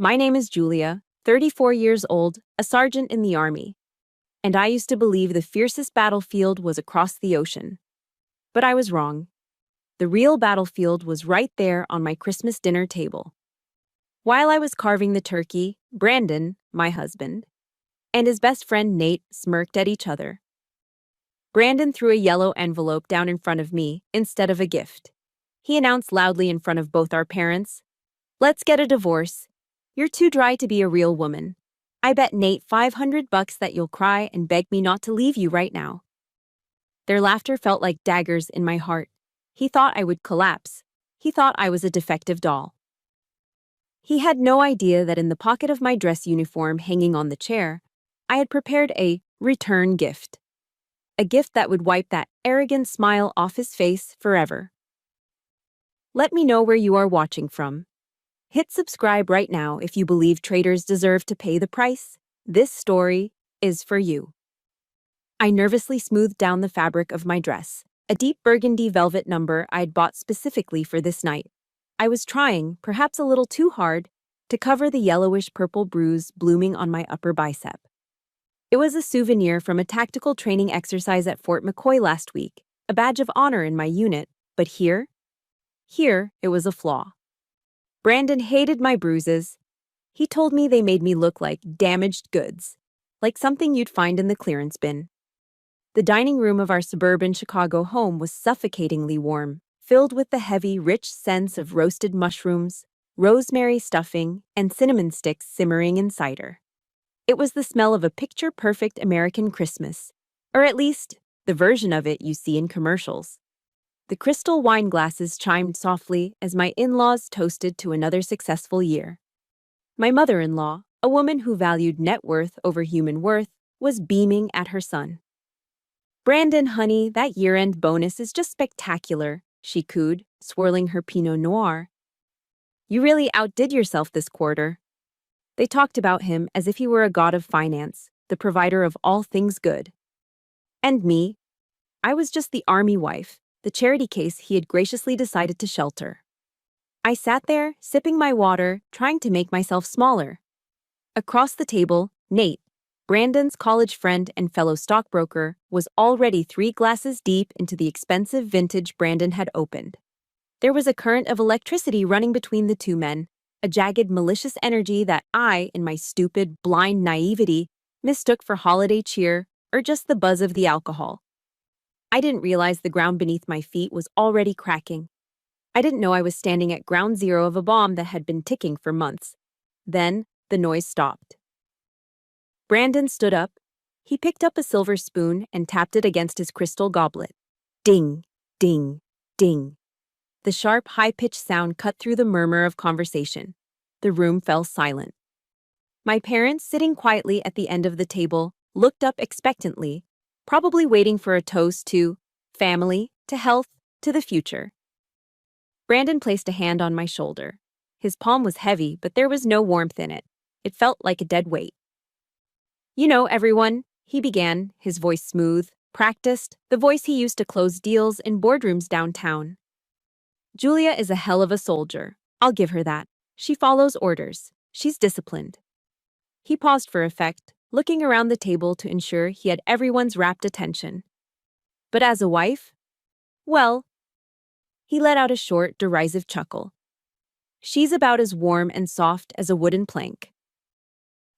My name is Julia, 34 years old, a sergeant in the Army, and I used to believe the fiercest battlefield was across the ocean. But I was wrong. The real battlefield was right there on my Christmas dinner table. While I was carving the turkey, Brandon, my husband, and his best friend Nate smirked at each other. Brandon threw a yellow envelope down in front of me instead of a gift. He announced loudly in front of both our parents, "Let's get a divorce. You're too dry to be a real woman. I bet Nate $500 that you'll cry and beg me not to leave you right now." Their laughter felt like daggers in my heart. He thought I would collapse. He thought I was a defective doll. He had no idea that in the pocket of my dress uniform hanging on the chair, I had prepared a return gift. A gift that would wipe that arrogant smile off his face forever. Let me know where you are watching from. Hit subscribe right now if you believe traitors deserve to pay the price. This story is for you. I nervously smoothed down the fabric of my dress, a deep burgundy velvet number I'd bought specifically for this night. I was trying, perhaps a little too hard, to cover the yellowish-purple bruise blooming on my upper bicep. It was a souvenir from a tactical training exercise at Fort McCoy last week, a badge of honor in my unit, but here it was a flaw. Brandon hated my bruises. He told me they made me look like damaged goods, like something you'd find in the clearance bin. The dining room of our suburban Chicago home was suffocatingly warm, filled with the heavy, rich scents of roasted mushrooms, rosemary stuffing, and cinnamon sticks simmering in cider. It was the smell of a picture-perfect American Christmas, or at least the version of it you see in commercials. The crystal wine glasses chimed softly as my in-laws toasted to another successful year. My mother-in-law, a woman who valued net worth over human worth, was beaming at her son. "Brandon, honey, that year-end bonus is just spectacular," she cooed, swirling her Pinot Noir. "You really outdid yourself this quarter." They talked about him as if he were a god of finance, the provider of all things good. And me? I was just the army wife, the charity case he had graciously decided to shelter. I sat there, sipping my water, trying to make myself smaller. Across the table, Nate, Brandon's college friend and fellow stockbroker, was already 3 glasses deep into the expensive vintage Brandon had opened. There was a current of electricity running between the two men, a jagged, malicious energy that I, in my stupid, blind naivety, mistook for holiday cheer or just the buzz of the alcohol. I didn't realize the ground beneath my feet was already cracking. I didn't know I was standing at ground zero of a bomb that had been ticking for months. Then, the noise stopped. Brandon stood up. He picked up a silver spoon and tapped it against his crystal goblet. Ding, ding, ding. The sharp, high-pitched sound cut through the murmur of conversation. The room fell silent. My parents, sitting quietly at the end of the table, looked up expectantly, probably waiting for a toast to family, to health, to the future. Brandon placed a hand on my shoulder. His palm was heavy, but there was no warmth in it. It felt like a dead weight. "You know, everyone," he began, his voice smooth, practiced, the voice he used to close deals in boardrooms downtown. "Julia is a hell of a soldier. I'll give her that. She follows orders. She's disciplined." He paused for effect, looking around the table to ensure he had everyone's rapt attention. "But as a wife? Well," he let out a short, derisive chuckle. "She's about as warm and soft as a wooden plank.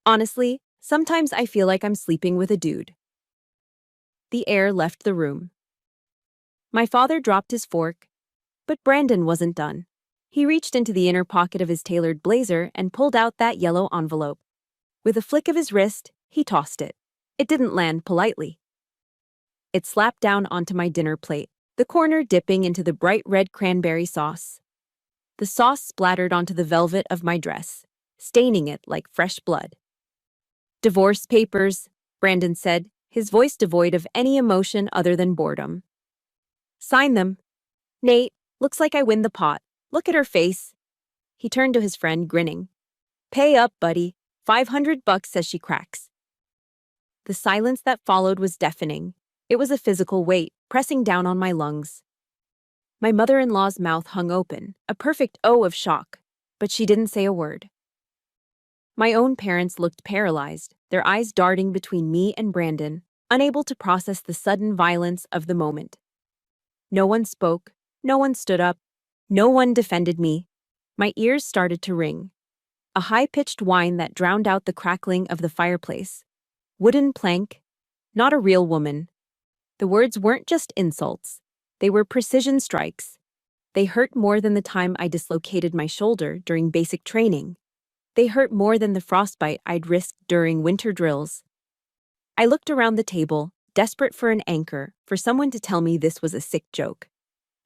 Honestly, sometimes I feel like I'm sleeping with a dude." The air left the room. My father dropped his fork, but Brandon wasn't done. He reached into the inner pocket of his tailored blazer and pulled out that yellow envelope. With a flick of his wrist, he tossed it. It didn't land politely. It slapped down onto my dinner plate, the corner dipping into the bright red cranberry sauce. The sauce splattered onto the velvet of my dress, staining it like fresh blood. "Divorce papers," Brandon said, his voice devoid of any emotion other than boredom. "Sign them. Nate, looks like I win the pot. Look at her face." He turned to his friend, grinning. "Pay up, buddy. $500 says she cracks." The silence that followed was deafening. It was a physical weight, pressing down on my lungs. My mother-in-law's mouth hung open, a perfect O of shock, but she didn't say a word. My own parents looked paralyzed, their eyes darting between me and Brandon, unable to process the sudden violence of the moment. No one spoke, no one stood up, no one defended me. My ears started to ring. A high-pitched whine that drowned out the crackling of the fireplace. Wooden plank, not a real woman. The words weren't just insults. They were precision strikes. They hurt more than the time I dislocated my shoulder during basic training. They hurt more than the frostbite I'd risked during winter drills. I looked around the table, desperate for an anchor, for someone to tell me this was a sick joke.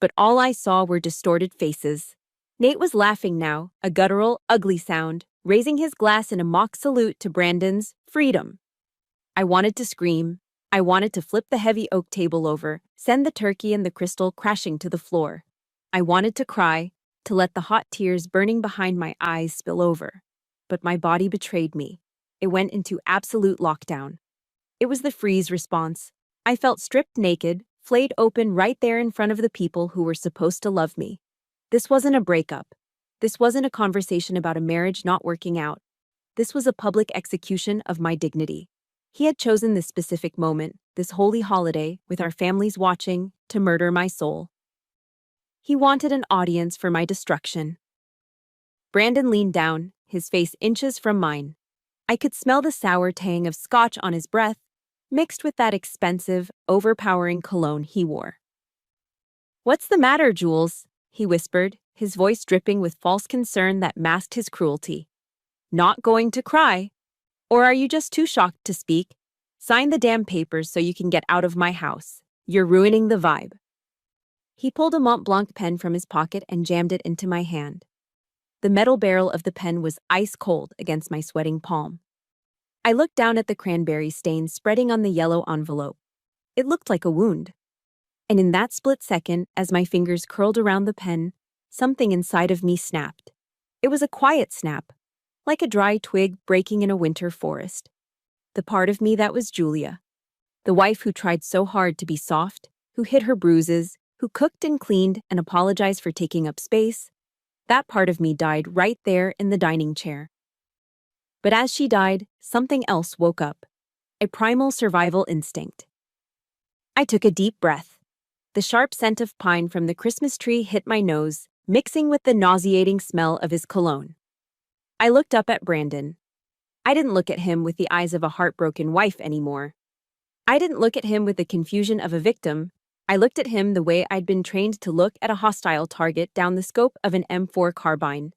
But all I saw were distorted faces. Nate was laughing now, a guttural, ugly sound, raising his glass in a mock salute to Brandon's freedom. I wanted to scream. I wanted to flip the heavy oak table over, send the turkey and the crystal crashing to the floor. I wanted to cry, to let the hot tears burning behind my eyes spill over. But my body betrayed me. It went into absolute lockdown. It was the freeze response. I felt stripped naked, flayed open right there in front of the people who were supposed to love me. This wasn't a breakup. This wasn't a conversation about a marriage not working out. This was a public execution of my dignity. He had chosen this specific moment, this holy holiday, with our families watching, to murder my soul. He wanted an audience for my destruction. Brandon leaned down, his face inches from mine. I could smell the sour tang of scotch on his breath, mixed with that expensive, overpowering cologne he wore. "What's the matter, Jules?" he whispered, his voice dripping with false concern that masked his cruelty. "Not going to cry? Or are you just too shocked to speak? Sign the damn papers so you can get out of my house. You're ruining the vibe." He pulled a Mont Blanc pen from his pocket and jammed it into my hand. The metal barrel of the pen was ice cold against my sweating palm. I looked down at the cranberry stain spreading on the yellow envelope. It looked like a wound. And in that split second, as my fingers curled around the pen, something inside of me snapped. It was a quiet snap, like a dry twig breaking in a winter forest. The part of me that was Julia. The wife who tried so hard to be soft, who hid her bruises, who cooked and cleaned and apologized for taking up space. That part of me died right there in the dining chair. But as she died, something else woke up. A primal survival instinct. I took a deep breath. The sharp scent of pine from the Christmas tree hit my nose, mixing with the nauseating smell of his cologne. I looked up at Brandon. I didn't look at him with the eyes of a heartbroken wife anymore. I didn't look at him with the confusion of a victim. I looked at him the way I'd been trained to look at a hostile target down the scope of an M4 carbine.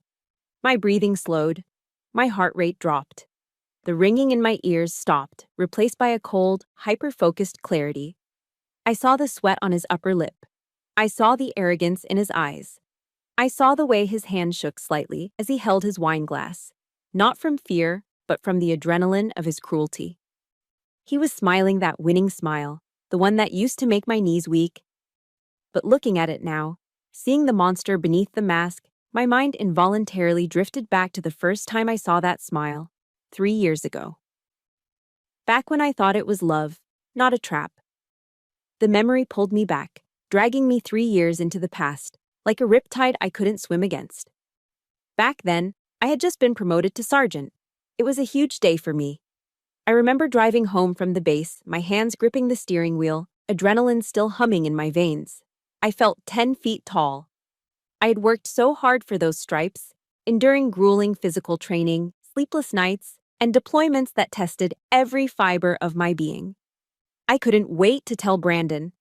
My breathing slowed. My heart rate dropped. The ringing in my ears stopped, replaced by a cold, hyper-focused clarity. I saw the sweat on his upper lip. I saw the arrogance in his eyes. I saw the way his hand shook slightly as he held his wine glass, not from fear, but from the adrenaline of his cruelty. He was smiling that winning smile, the one that used to make my knees weak. But looking at it now, seeing the monster beneath the mask, my mind involuntarily drifted back to the first time I saw that smile, 3 years ago. Back when I thought it was love, not a trap. The memory pulled me back, dragging me 3 years into the past, like a riptide I couldn't swim against. Back then, I had just been promoted to sergeant. It was a huge day for me. I remember driving home from the base, my hands gripping the steering wheel, adrenaline still humming in my veins. I felt 10 feet tall. I had worked so hard for those stripes, enduring grueling physical training, sleepless nights, and deployments that tested every fiber of my being. I couldn't wait to tell Brandon.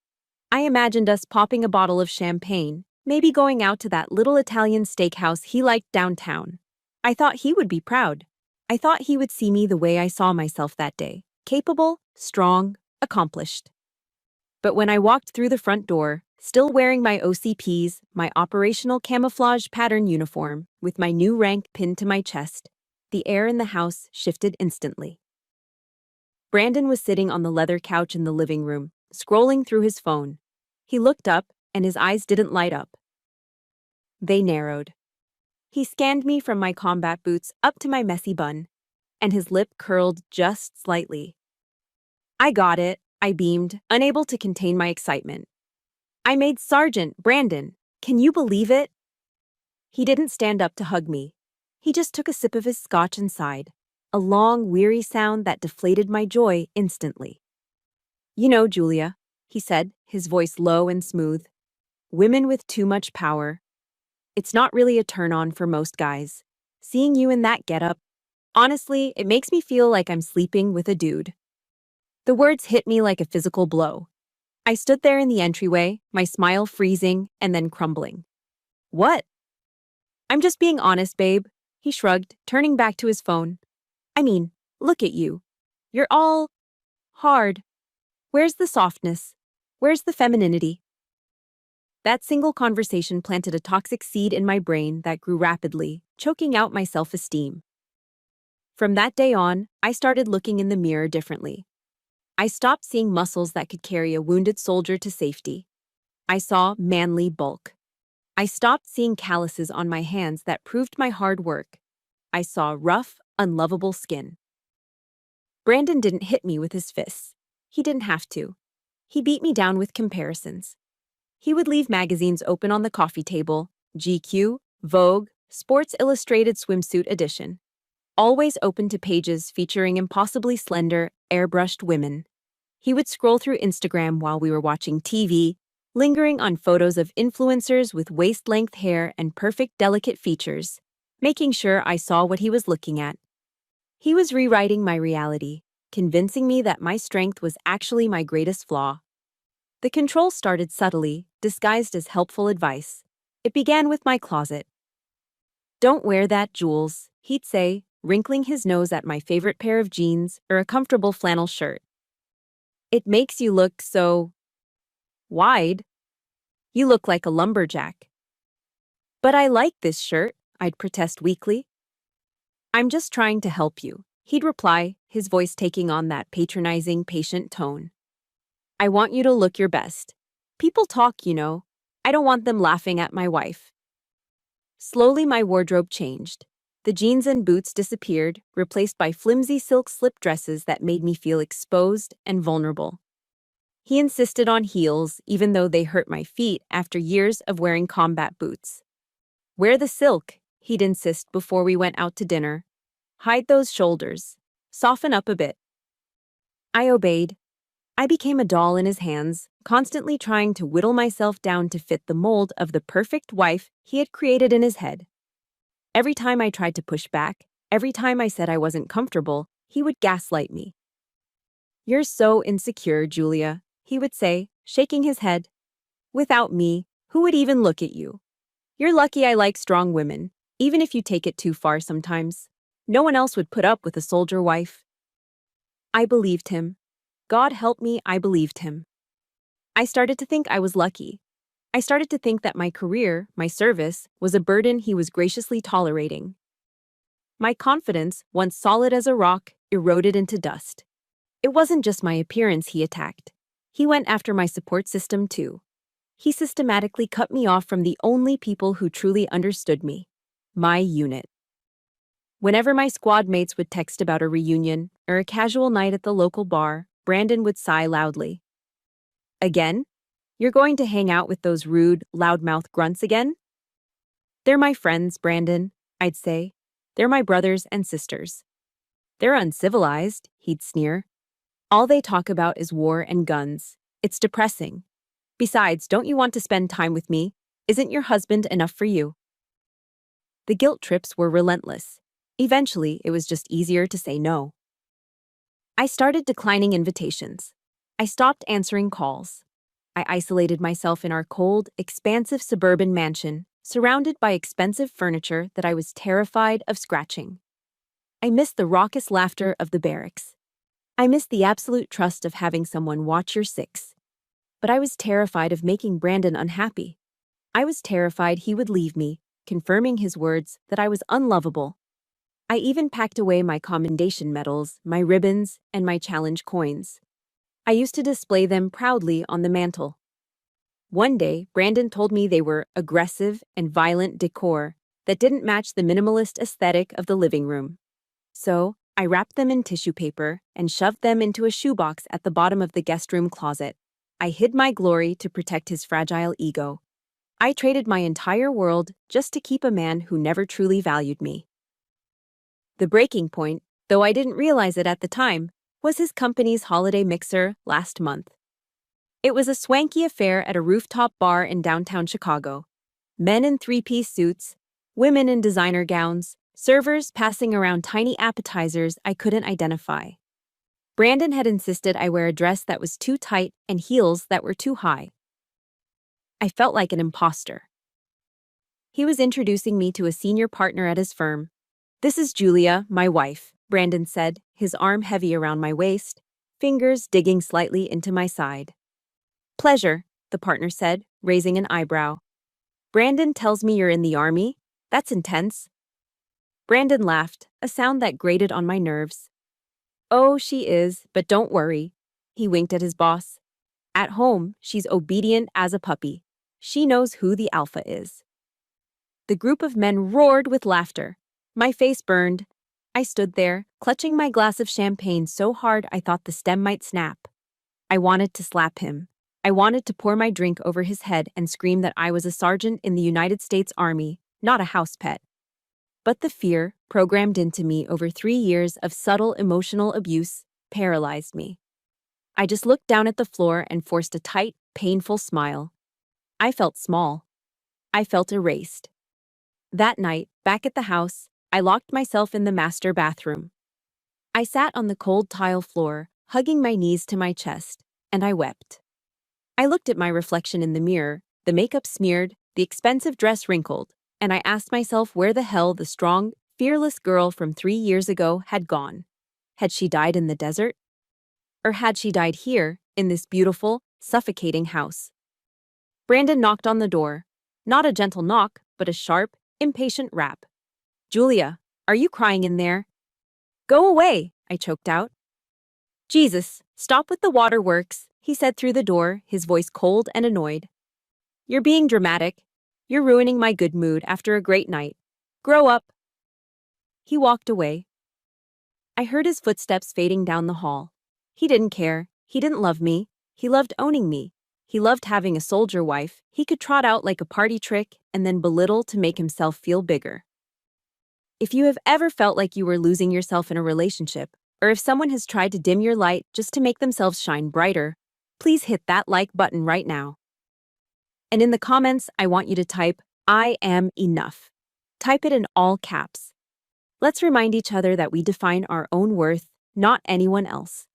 I imagined us popping a bottle of champagne, maybe going out to that little Italian steakhouse he liked downtown. I thought he would be proud. I thought he would see me the way I saw myself that day, capable, strong, accomplished. But when I walked through the front door, still wearing my OCPs, my operational camouflage pattern uniform, with my new rank pinned to my chest, the air in the house shifted instantly. Brandon was sitting on the leather couch in the living room, scrolling through his phone. He looked up, and his eyes didn't light up. They narrowed. He scanned me from my combat boots up to my messy bun, and his lip curled just slightly. "I got it," I beamed, unable to contain my excitement. "I made Sergeant, Brandon. Can you believe it?" He didn't stand up to hug me. He just took a sip of his scotch and sighed, a long, weary sound that deflated my joy instantly. You know, Julia, he said, his voice low and smooth, women with too much power. It's not really a turn-on for most guys. Seeing you in that getup, honestly, it makes me feel like I'm sleeping with a dude. The words hit me like a physical blow. I stood there in the entryway, my smile freezing and then crumbling. What? I'm just being honest, babe, he shrugged, turning back to his phone. I mean, look at you. You're all hard. Where's the softness? Where's the femininity? That single conversation planted a toxic seed in my brain that grew rapidly, choking out my self-esteem. From that day on, I started looking in the mirror differently. I stopped seeing muscles that could carry a wounded soldier to safety. I saw manly bulk. I stopped seeing calluses on my hands that proved my hard work. I saw rough, unlovable skin. Brandon didn't hit me with his fists. He didn't have to. He beat me down with comparisons. He would leave magazines open on the coffee table, GQ, Vogue, Sports Illustrated Swimsuit Edition. Always open to pages featuring impossibly slender, airbrushed women. He would scroll through Instagram while we were watching TV, lingering on photos of influencers with waist-length hair and perfect delicate features, making sure I saw what he was looking at. He was rewriting my reality, convincing me that my strength was actually my greatest flaw. The control started subtly, disguised as helpful advice. It began with my closet. Don't wear that, Jules, he'd say, wrinkling his nose at my favorite pair of jeans or a comfortable flannel shirt. It makes you look so wide. You look like a lumberjack. But I like this shirt, I'd protest weakly. I'm just trying to help you, he'd reply, his voice taking on that patronizing, patient tone. I want you to look your best. People talk, you know. I don't want them laughing at my wife. Slowly, my wardrobe changed. The jeans and boots disappeared, replaced by flimsy silk slip dresses that made me feel exposed and vulnerable. He insisted on heels, even though they hurt my feet after years of wearing combat boots. Wear the silk, he'd insist before we went out to dinner. Hide those shoulders. Soften up a bit. I obeyed. I became a doll in his hands, constantly trying to whittle myself down to fit the mold of the perfect wife he had created in his head. Every time I tried to push back, every time I said I wasn't comfortable, he would gaslight me. You're so insecure, Julia, he would say, shaking his head. Without me, who would even look at you? You're lucky I like strong women, even if you take it too far sometimes. No one else would put up with a soldier wife. I believed him. God help me, I believed him. I started to think I was lucky. I started to think that my career, my service, was a burden he was graciously tolerating. My confidence, once solid as a rock, eroded into dust. It wasn't just my appearance he attacked. He went after my support system too. He systematically cut me off from the only people who truly understood me, my unit. Whenever my squad mates would text about a reunion or a casual night at the local bar, Brandon would sigh loudly. Again? You're going to hang out with those rude, loudmouth grunts again? They're my friends, Brandon, I'd say. They're my brothers and sisters. They're uncivilized, he'd sneer. All they talk about is war and guns. It's depressing. Besides, don't you want to spend time with me? Isn't your husband enough for you? The guilt trips were relentless. Eventually, it was just easier to say no. I started declining invitations. I stopped answering calls. I isolated myself in our cold, expansive suburban mansion, surrounded by expensive furniture that I was terrified of scratching. I missed the raucous laughter of the barracks. I missed the absolute trust of having someone watch your six. But I was terrified of making Brandon unhappy. I was terrified he would leave me, confirming his words that I was unlovable. I even packed away my commendation medals, my ribbons, and my challenge coins. I used to display them proudly on the mantle. One day, Brandon told me they were aggressive and violent decor that didn't match the minimalist aesthetic of the living room. So, I wrapped them in tissue paper and shoved them into a shoebox at the bottom of the guest room closet. I hid my glory to protect his fragile ego. I traded my entire world just to keep a man who never truly valued me. The breaking point, though I didn't realize it at the time, was his company's holiday mixer last month. It was a swanky affair at a rooftop bar in downtown Chicago. Men in three-piece suits, women in designer gowns, servers passing around tiny appetizers I couldn't identify. Brandon had insisted I wear a dress that was too tight and heels that were too high. I felt like an imposter. He was introducing me to a senior partner at his firm. "This is Julia, my wife," Brandon said, his arm heavy around my waist, fingers digging slightly into my side. "Pleasure," the partner said, raising an eyebrow. "Brandon tells me you're in the army? That's intense." Brandon laughed, a sound that grated on my nerves. "Oh, she is, but don't worry." He winked at his boss. "At home, she's obedient as a puppy. She knows who the alpha is." The group of men roared with laughter. My face burned. I stood there, clutching my glass of champagne so hard I thought the stem might snap. I wanted to slap him. I wanted to pour my drink over his head and scream that I was a sergeant in the United States Army, not a house pet. But the fear, programmed into me over 3 years of subtle emotional abuse, paralyzed me. I just looked down at the floor and forced a tight, painful smile. I felt small. I felt erased. That night, back at the house, I locked myself in the master bathroom. I sat on the cold tile floor, hugging my knees to my chest, and I wept. I looked at my reflection in the mirror, the makeup smeared, the expensive dress wrinkled, and I asked myself where the hell the strong, fearless girl from 3 years ago had gone. Had she died in the desert? Or had she died here, in this beautiful, suffocating house? Brandon knocked on the door. Not a gentle knock, but a sharp, impatient rap. "Julia, are you crying in there?" "Go away," I choked out. "Jesus, stop with the waterworks," he said through the door, his voice cold and annoyed. "You're being dramatic. You're ruining my good mood after a great night. Grow up." He walked away. I heard his footsteps fading down the hall. He didn't care. He didn't love me. He loved owning me. He loved having a soldier wife he could trot out like a party trick and then belittle to make himself feel bigger. If you have ever felt like you were losing yourself in a relationship, or if someone has tried to dim your light just to make themselves shine brighter, please hit that like button right now. And in the comments, I want you to type, "I am enough." Type it in all caps. Let's remind each other that we define our own worth, not anyone else.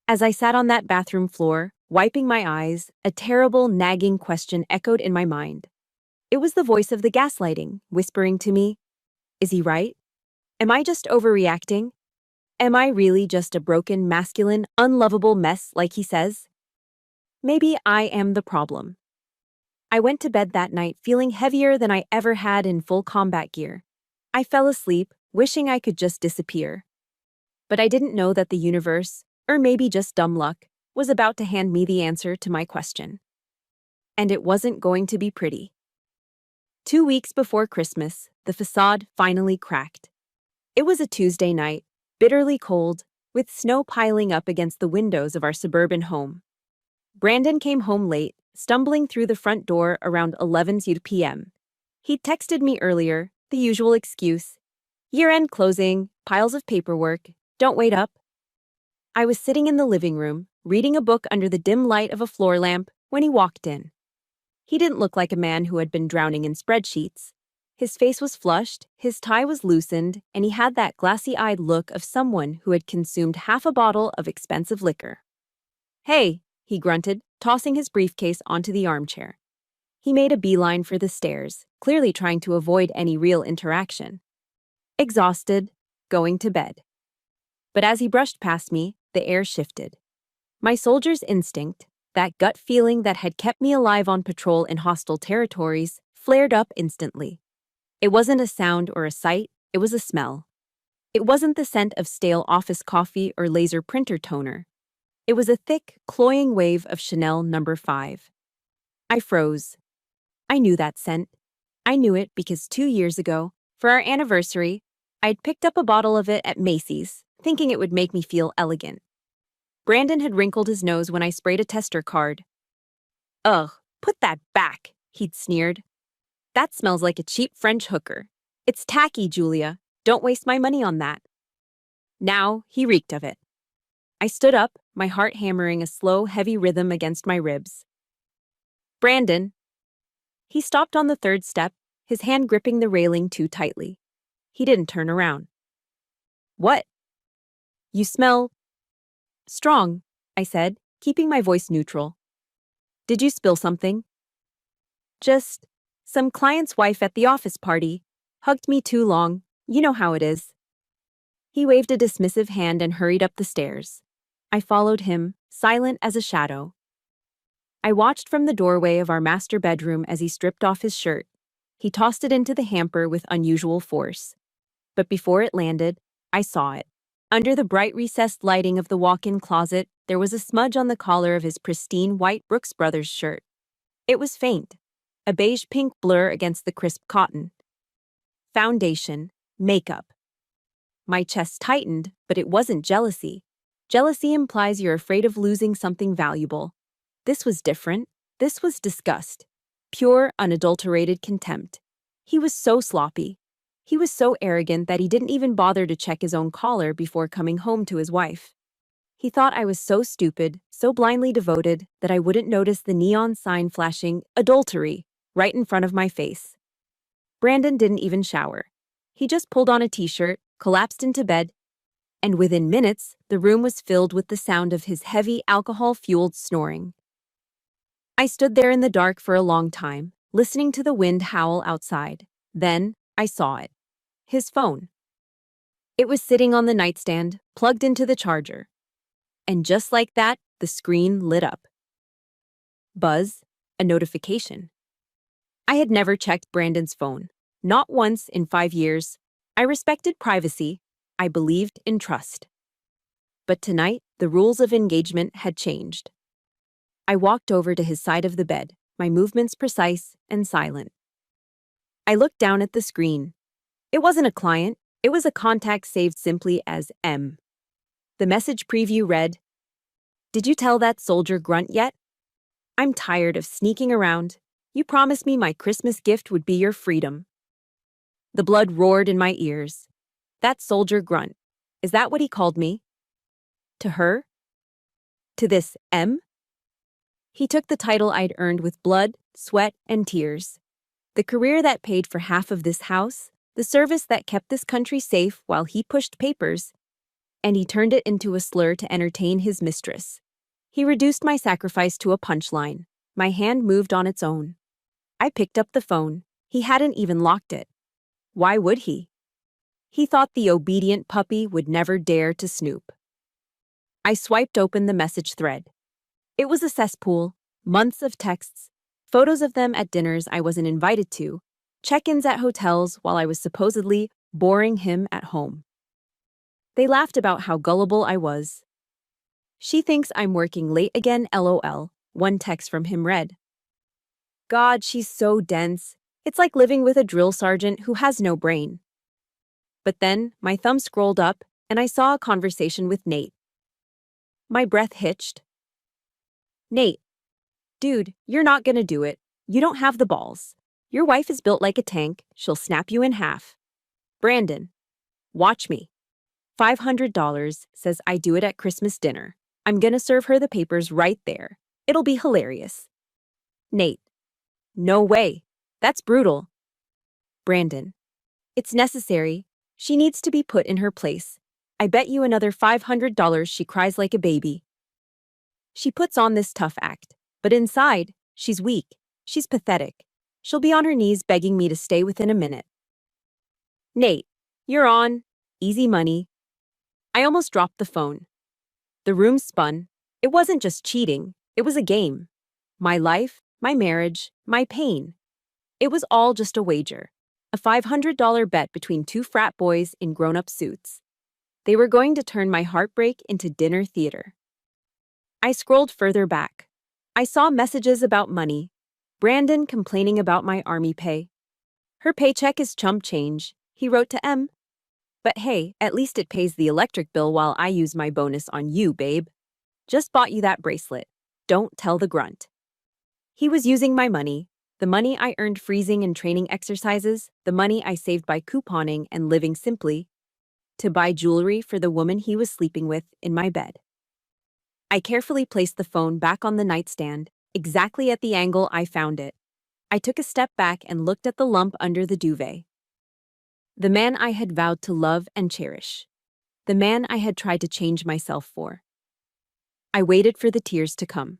As I sat on that bathroom floor, wiping my eyes, a terrible, nagging question echoed in my mind. It was the voice of the gaslighting, whispering to me, "Is he right? Am I just overreacting? Am I really just a broken, masculine, unlovable mess like he says? Maybe I am the problem." I went to bed that night feeling heavier than I ever had in full combat gear. I fell asleep, wishing I could just disappear. But I didn't know that the universe, or maybe just dumb luck, was about to hand me the answer to my question. And it wasn't going to be pretty. 2 weeks before Christmas, the facade finally cracked. It was a Tuesday night, bitterly cold, with snow piling up against the windows of our suburban home. Brandon came home late, stumbling through the front door around 11 p.m. He'd texted me earlier, the usual excuse. Year-end closing, piles of paperwork, don't wait up. I was sitting in the living room, reading a book under the dim light of a floor lamp, when he walked in. He didn't look like a man who had been drowning in spreadsheets. His face was flushed, his tie was loosened, and he had that glassy-eyed look of someone who had consumed half a bottle of expensive liquor. "Hey," he grunted, tossing his briefcase onto the armchair. He made a beeline for the stairs, clearly trying to avoid any real interaction. Exhausted, going to bed. But as he brushed past me, the air shifted. My soldier's instinct, that gut feeling that had kept me alive on patrol in hostile territories, flared up instantly. It wasn't a sound or a sight, it was a smell. It wasn't the scent of stale office coffee or laser printer toner. It was a thick, cloying wave of Chanel No. 5. I froze. I knew that scent. I knew it because 2 years ago, for our anniversary, I'd picked up a bottle of it at Macy's, thinking it would make me feel elegant. Brandon had wrinkled his nose when I sprayed a tester card. "Ugh, put that back," he'd sneered. "That smells like a cheap French hooker. It's tacky, Julia. Don't waste my money on that. Now he reeked of it. I stood up, my heart hammering a slow, heavy rhythm against my ribs. Brandon. He stopped on the third step, his hand gripping the railing too tightly. He didn't turn around. What? You smell strong, I said, keeping my voice neutral. Did you spill something? Just some client's wife at the office party. Hugged me too long. You know how it is. He waved a dismissive hand and hurried up the stairs. I followed him, silent as a shadow. I watched from the doorway of our master bedroom as he stripped off his shirt. He tossed it into the hamper with unusual force. But before it landed, I saw it. Under the bright recessed lighting of the walk-in closet, there was a smudge on the collar of his pristine white Brooks Brothers shirt. It was faint, a beige-pink blur against the crisp cotton. Foundation, makeup. My chest tightened, but it wasn't jealousy. Jealousy implies you're afraid of losing something valuable. This was different. This was disgust. Pure, unadulterated contempt. He was so sloppy. He was so arrogant that he didn't even bother to check his own collar before coming home to his wife. He thought I was so stupid, so blindly devoted, that I wouldn't notice the neon sign flashing adultery right in front of my face. Brandon didn't even shower. He just pulled on a t-shirt, collapsed into bed, and within minutes, the room was filled with the sound of his heavy, alcohol-fueled snoring. I stood there in the dark for a long time, listening to the wind howl outside. Then, I saw it. His phone. It was sitting on the nightstand, plugged into the charger. And just like that, the screen lit up. Buzz, a notification. I had never checked Brandon's phone. Not once in 5 years. I respected privacy. I believed in trust. But tonight, the rules of engagement had changed. I walked over to his side of the bed, my movements precise and silent. I looked down at the screen. It wasn't a client, it was a contact saved simply as M. The message preview read, "Did you tell that soldier grunt yet? I'm tired of sneaking around. You promised me my Christmas gift would be your freedom." The blood roared in my ears. That soldier grunt. Is that what he called me? To her? To this M? He took the title I'd earned with blood, sweat, and tears. The career that paid for half of this house, the service that kept this country safe while he pushed papers, and he turned it into a slur to entertain his mistress. He reduced my sacrifice to a punchline. My hand moved on its own. I picked up the phone. He hadn't even locked it. Why would he? He thought the obedient puppy would never dare to snoop. I swiped open the message thread. It was a cesspool, months of texts, photos of them at dinners I wasn't invited to, check-ins at hotels while I was supposedly boring him at home. They laughed about how gullible I was. "She thinks I'm working late again, LOL," one text from him read. "God, she's so dense. It's like living with a drill sergeant who has no brain." But then, my thumb scrolled up, and I saw a conversation with Nate. My breath hitched. "Nate, dude, you're not gonna do it. You don't have the balls. Your wife is built like a tank. She'll snap you in half. Brandon, watch me. $500 says I do it at Christmas dinner. I'm gonna serve her the papers right there. It'll be hilarious." Nate, "No way. That's brutal." Brandon, "It's necessary. She needs to be put in her place. I bet you another $500 she cries like a baby. She puts on this tough act, but inside, she's weak. She's pathetic. She'll be on her knees begging me to stay within a minute." Nate, "You're on. Easy money." I almost dropped the phone. The room spun. It wasn't just cheating. It was a game. My life, my marriage, my pain. It was all just a wager. A $500 bet between two frat boys in grown-up suits. They were going to turn my heartbreak into dinner theater. I scrolled further back. I saw messages about money. Brandon complaining about my army pay. "Her paycheck is chump change," he wrote to M. "But hey, at least it pays the electric bill while I use my bonus on you, babe. Just bought you that bracelet. Don't tell the grunt." He was using my money, The money I earned freezing and training exercises, the money I saved by couponing and living simply, to buy jewelry for the woman he was sleeping with in my bed. I carefully placed the phone back on the nightstand, exactly at the angle I found it. I took a step back and looked at the lump under the duvet. The man I had vowed to love and cherish. The man I had tried to change myself for. I waited for the tears to come.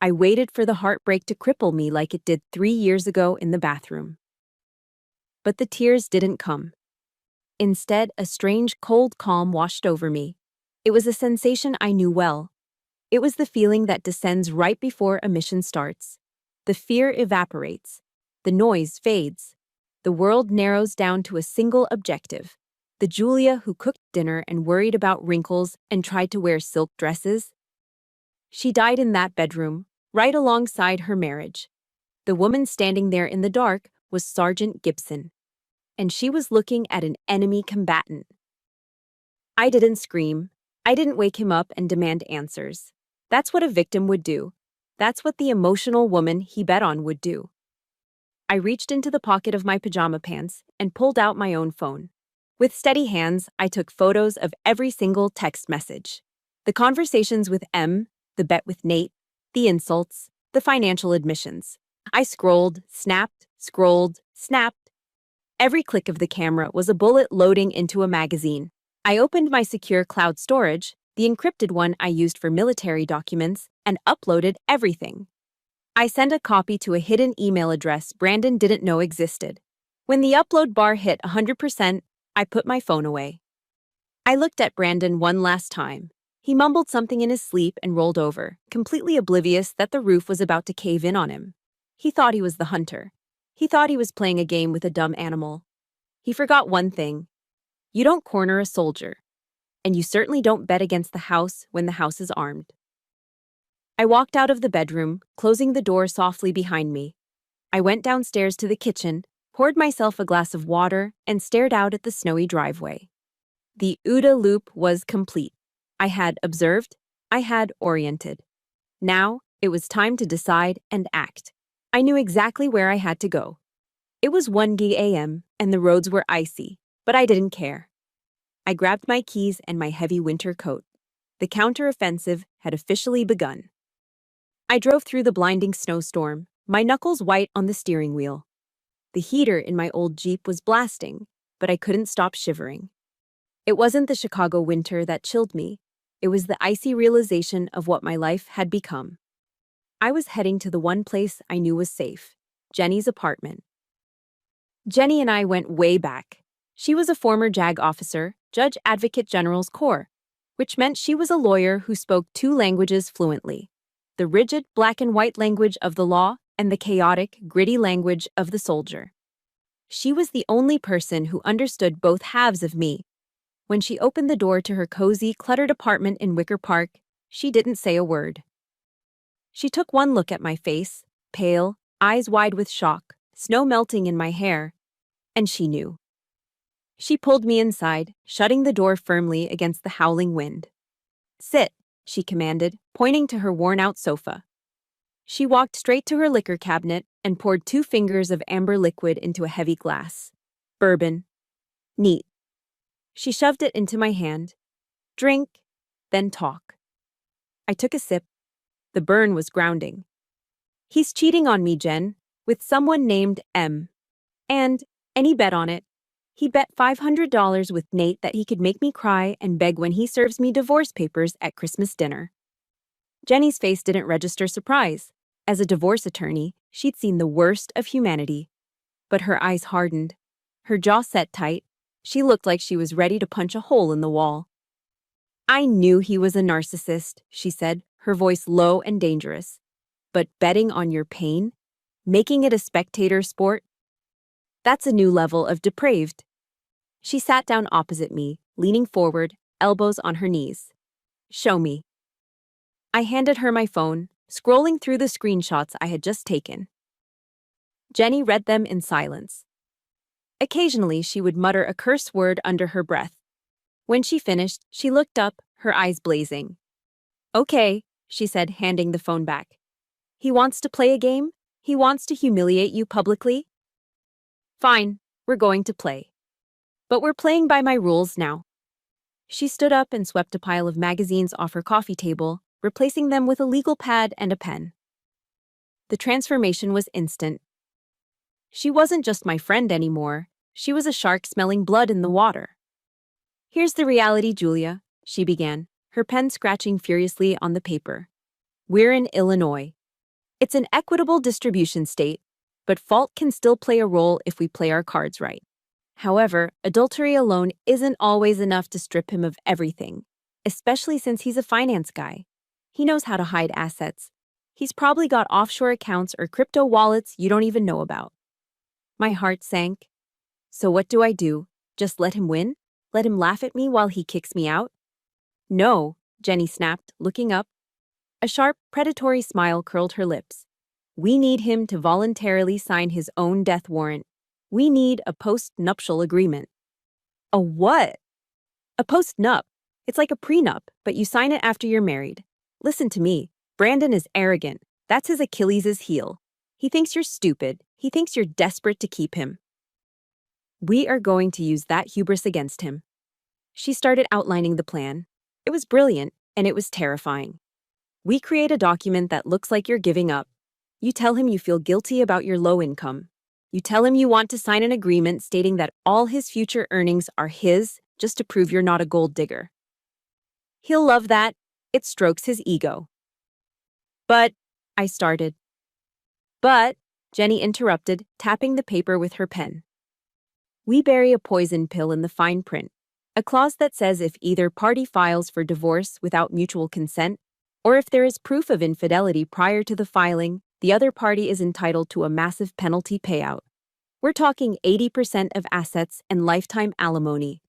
I waited for the heartbreak to cripple me like it did 3 years ago in the bathroom. But the tears didn't come. Instead, a strange, cold calm washed over me. It was a sensation I knew well. It was the feeling that descends right before a mission starts. The fear evaporates. The noise fades. The world narrows down to a single objective. The Julia who cooked dinner and worried about wrinkles and tried to wear silk dresses. She died in that bedroom, right alongside her marriage. The woman standing there in the dark was Sergeant Gibson. And she was looking at an enemy combatant. I didn't scream. I didn't wake him up and demand answers. That's what a victim would do. That's what the emotional woman he bet on would do. I reached into the pocket of my pajama pants and pulled out my own phone. With steady hands, I took photos of every single text message. The conversations with M, the bet with Nate, the insults, the financial admissions. I scrolled, snapped, scrolled, snapped. Every click of the camera was a bullet loading into a magazine. I opened my secure cloud storage, the encrypted one I used for military documents, and uploaded everything. I sent a copy to a hidden email address Brandon didn't know existed. When the upload bar hit 100%, I put my phone away. I looked at Brandon one last time. He mumbled something in his sleep and rolled over, completely oblivious that the roof was about to cave in on him. He thought he was the hunter. He thought he was playing a game with a dumb animal. He forgot one thing. You don't corner a soldier. And you certainly don't bet against the house when the house is armed. I walked out of the bedroom, closing the door softly behind me. I went downstairs to the kitchen, poured myself a glass of water, and stared out at the snowy driveway. The OODA loop was complete. I had observed. I had oriented. Now, it was time to decide and act. I knew exactly where I had to go. It was 1 a.m., and the roads were icy, but I didn't care. I grabbed my keys and my heavy winter coat. The counteroffensive had officially begun. I drove through the blinding snowstorm, my knuckles white on the steering wheel. The heater in my old Jeep was blasting, but I couldn't stop shivering. It wasn't the Chicago winter that chilled me. It was the icy realization of what my life had become. I was heading to the one place I knew was safe, Jenny's apartment. Jenny and I went way back. She was a former JAG officer, Judge Advocate General's Corps, which meant she was a lawyer who spoke 2 languages fluently, the rigid black and white language of the law and the chaotic, gritty language of the soldier. She was the only person who understood both halves of me. When she opened the door to her cozy, cluttered apartment in Wicker Park, she didn't say a word. She took one look at my face, pale, eyes wide with shock, snow melting in my hair, and she knew. She pulled me inside, shutting the door firmly against the howling wind. "Sit," she commanded, pointing to her worn-out sofa. She walked straight to her liquor cabinet and poured 2 fingers of amber liquid into a heavy glass. Bourbon. Neat. She shoved it into my hand. "Drink, then talk." I took a sip. The burn was grounding. "He's cheating on me, Jen, with someone named M. And he bet on it. He bet $500 with Nate that he could make me cry and beg when he serves me divorce papers at Christmas dinner." Jenny's face didn't register surprise. As a divorce attorney, she'd seen the worst of humanity. But her eyes hardened. Her jaw set tight. She looked like she was ready to punch a hole in the wall. "I knew he was a narcissist," she said, her voice low and dangerous. "But betting on your pain? Making it a spectator sport? That's a new level of depraved." She sat down opposite me, leaning forward, elbows on her knees. "Show me." I handed her my phone, scrolling through the screenshots I had just taken. Jenny read them in silence. Occasionally, she would mutter a curse word under her breath. When she finished, she looked up, her eyes blazing. "Okay," she said, handing the phone back. "He wants to play a game? He wants to humiliate you publicly? Fine, we're going to play. But we're playing by my rules now. She stood up and swept a pile of magazines off her coffee table, replacing them with a legal pad and a pen. The transformation was instant. She wasn't just my friend anymore, she was a shark smelling blood in the water. Here's the reality, Julia, she began, her pen scratching furiously on the paper. We're in Illinois. It's an equitable distribution state, but fault can still play a role if we play our cards right. However, adultery alone isn't always enough to strip him of everything, especially since he's a finance guy. He knows how to hide assets. He's probably got offshore accounts or crypto wallets you don't even know about. My heart sank. So what do I do? Just let him win? Let him laugh at me while he kicks me out? No, Jenny snapped, looking up. A sharp, predatory smile curled her lips. We need him to voluntarily sign his own death warrant. We need a post-nuptial agreement. A what? A post-nup. It's like a prenup, but you sign it after you're married. Listen to me. Brandon is arrogant. That's his Achilles' heel. He thinks you're stupid. He thinks you're desperate to keep him. We are going to use that hubris against him. She started outlining the plan. It was brilliant, and it was terrifying. We create a document that looks like you're giving up. You tell him you feel guilty about your low income. You tell him you want to sign an agreement stating that all his future earnings are his just to prove you're not a gold digger. He'll love that. It strokes his ego. But, I started. But, Jenny interrupted, tapping the paper with her pen. We bury a poison pill in the fine print, a clause that says if either party files for divorce without mutual consent, or if there is proof of infidelity prior to the filing, the other party is entitled to a massive penalty payout. We're talking 80% of assets and lifetime alimony.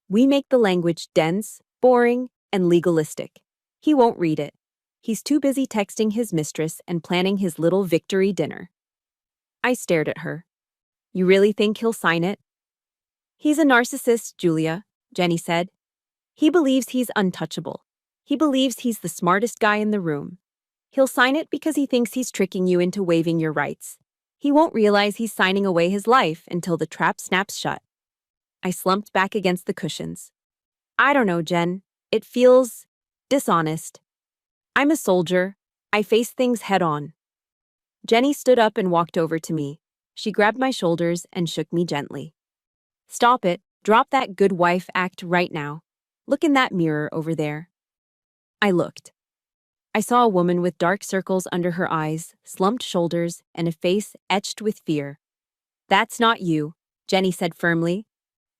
We make the language dense, boring, and legalistic. He won't read it. He's too busy texting his mistress and planning his little victory dinner. I stared at her. You really think he'll sign it? He's a narcissist, Julia, Jenny said. He believes he's untouchable. He believes he's the smartest guy in the room. He'll sign it because he thinks he's tricking you into waiving your rights. He won't realize he's signing away his life until the trap snaps shut. I slumped back against the cushions. I don't know, Jen. It feels dishonest. I'm a soldier. I face things head on. Jenny stood up and walked over to me. She grabbed my shoulders and shook me gently. Stop it. Drop that good wife act right now. Look in that mirror over there. I looked. I saw a woman with dark circles under her eyes, slumped shoulders, and a face etched with fear. That's not you, Jenny said firmly.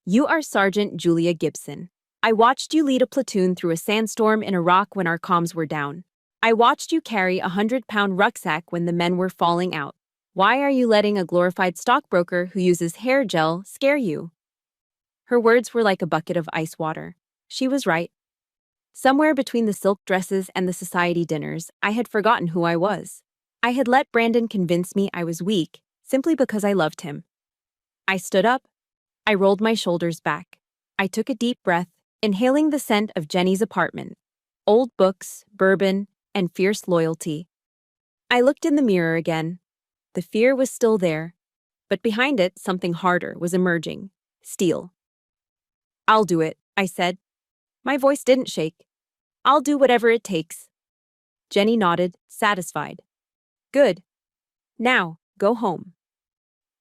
You are Sergeant Julia Gibson. I watched you lead a platoon through a sandstorm in Iraq when our comms were down. I watched you carry a 100-pound rucksack when the men were falling out. Why are you letting a glorified stockbroker who uses hair gel scare you? Her words were like a bucket of ice water. She was right. Somewhere between the silk dresses and the society dinners, I had forgotten who I was. I had let Brandon convince me I was weak, simply because I loved him. I stood up. I rolled my shoulders back. I took a deep breath, inhaling the scent of Jenny's apartment. Old books, bourbon, and fierce loyalty. I looked in the mirror again. The fear was still there, but behind it, something harder was emerging. Steel. I'll do it, I said. My voice didn't shake. I'll do whatever it takes. Jenny nodded, satisfied. Good. Now, go home.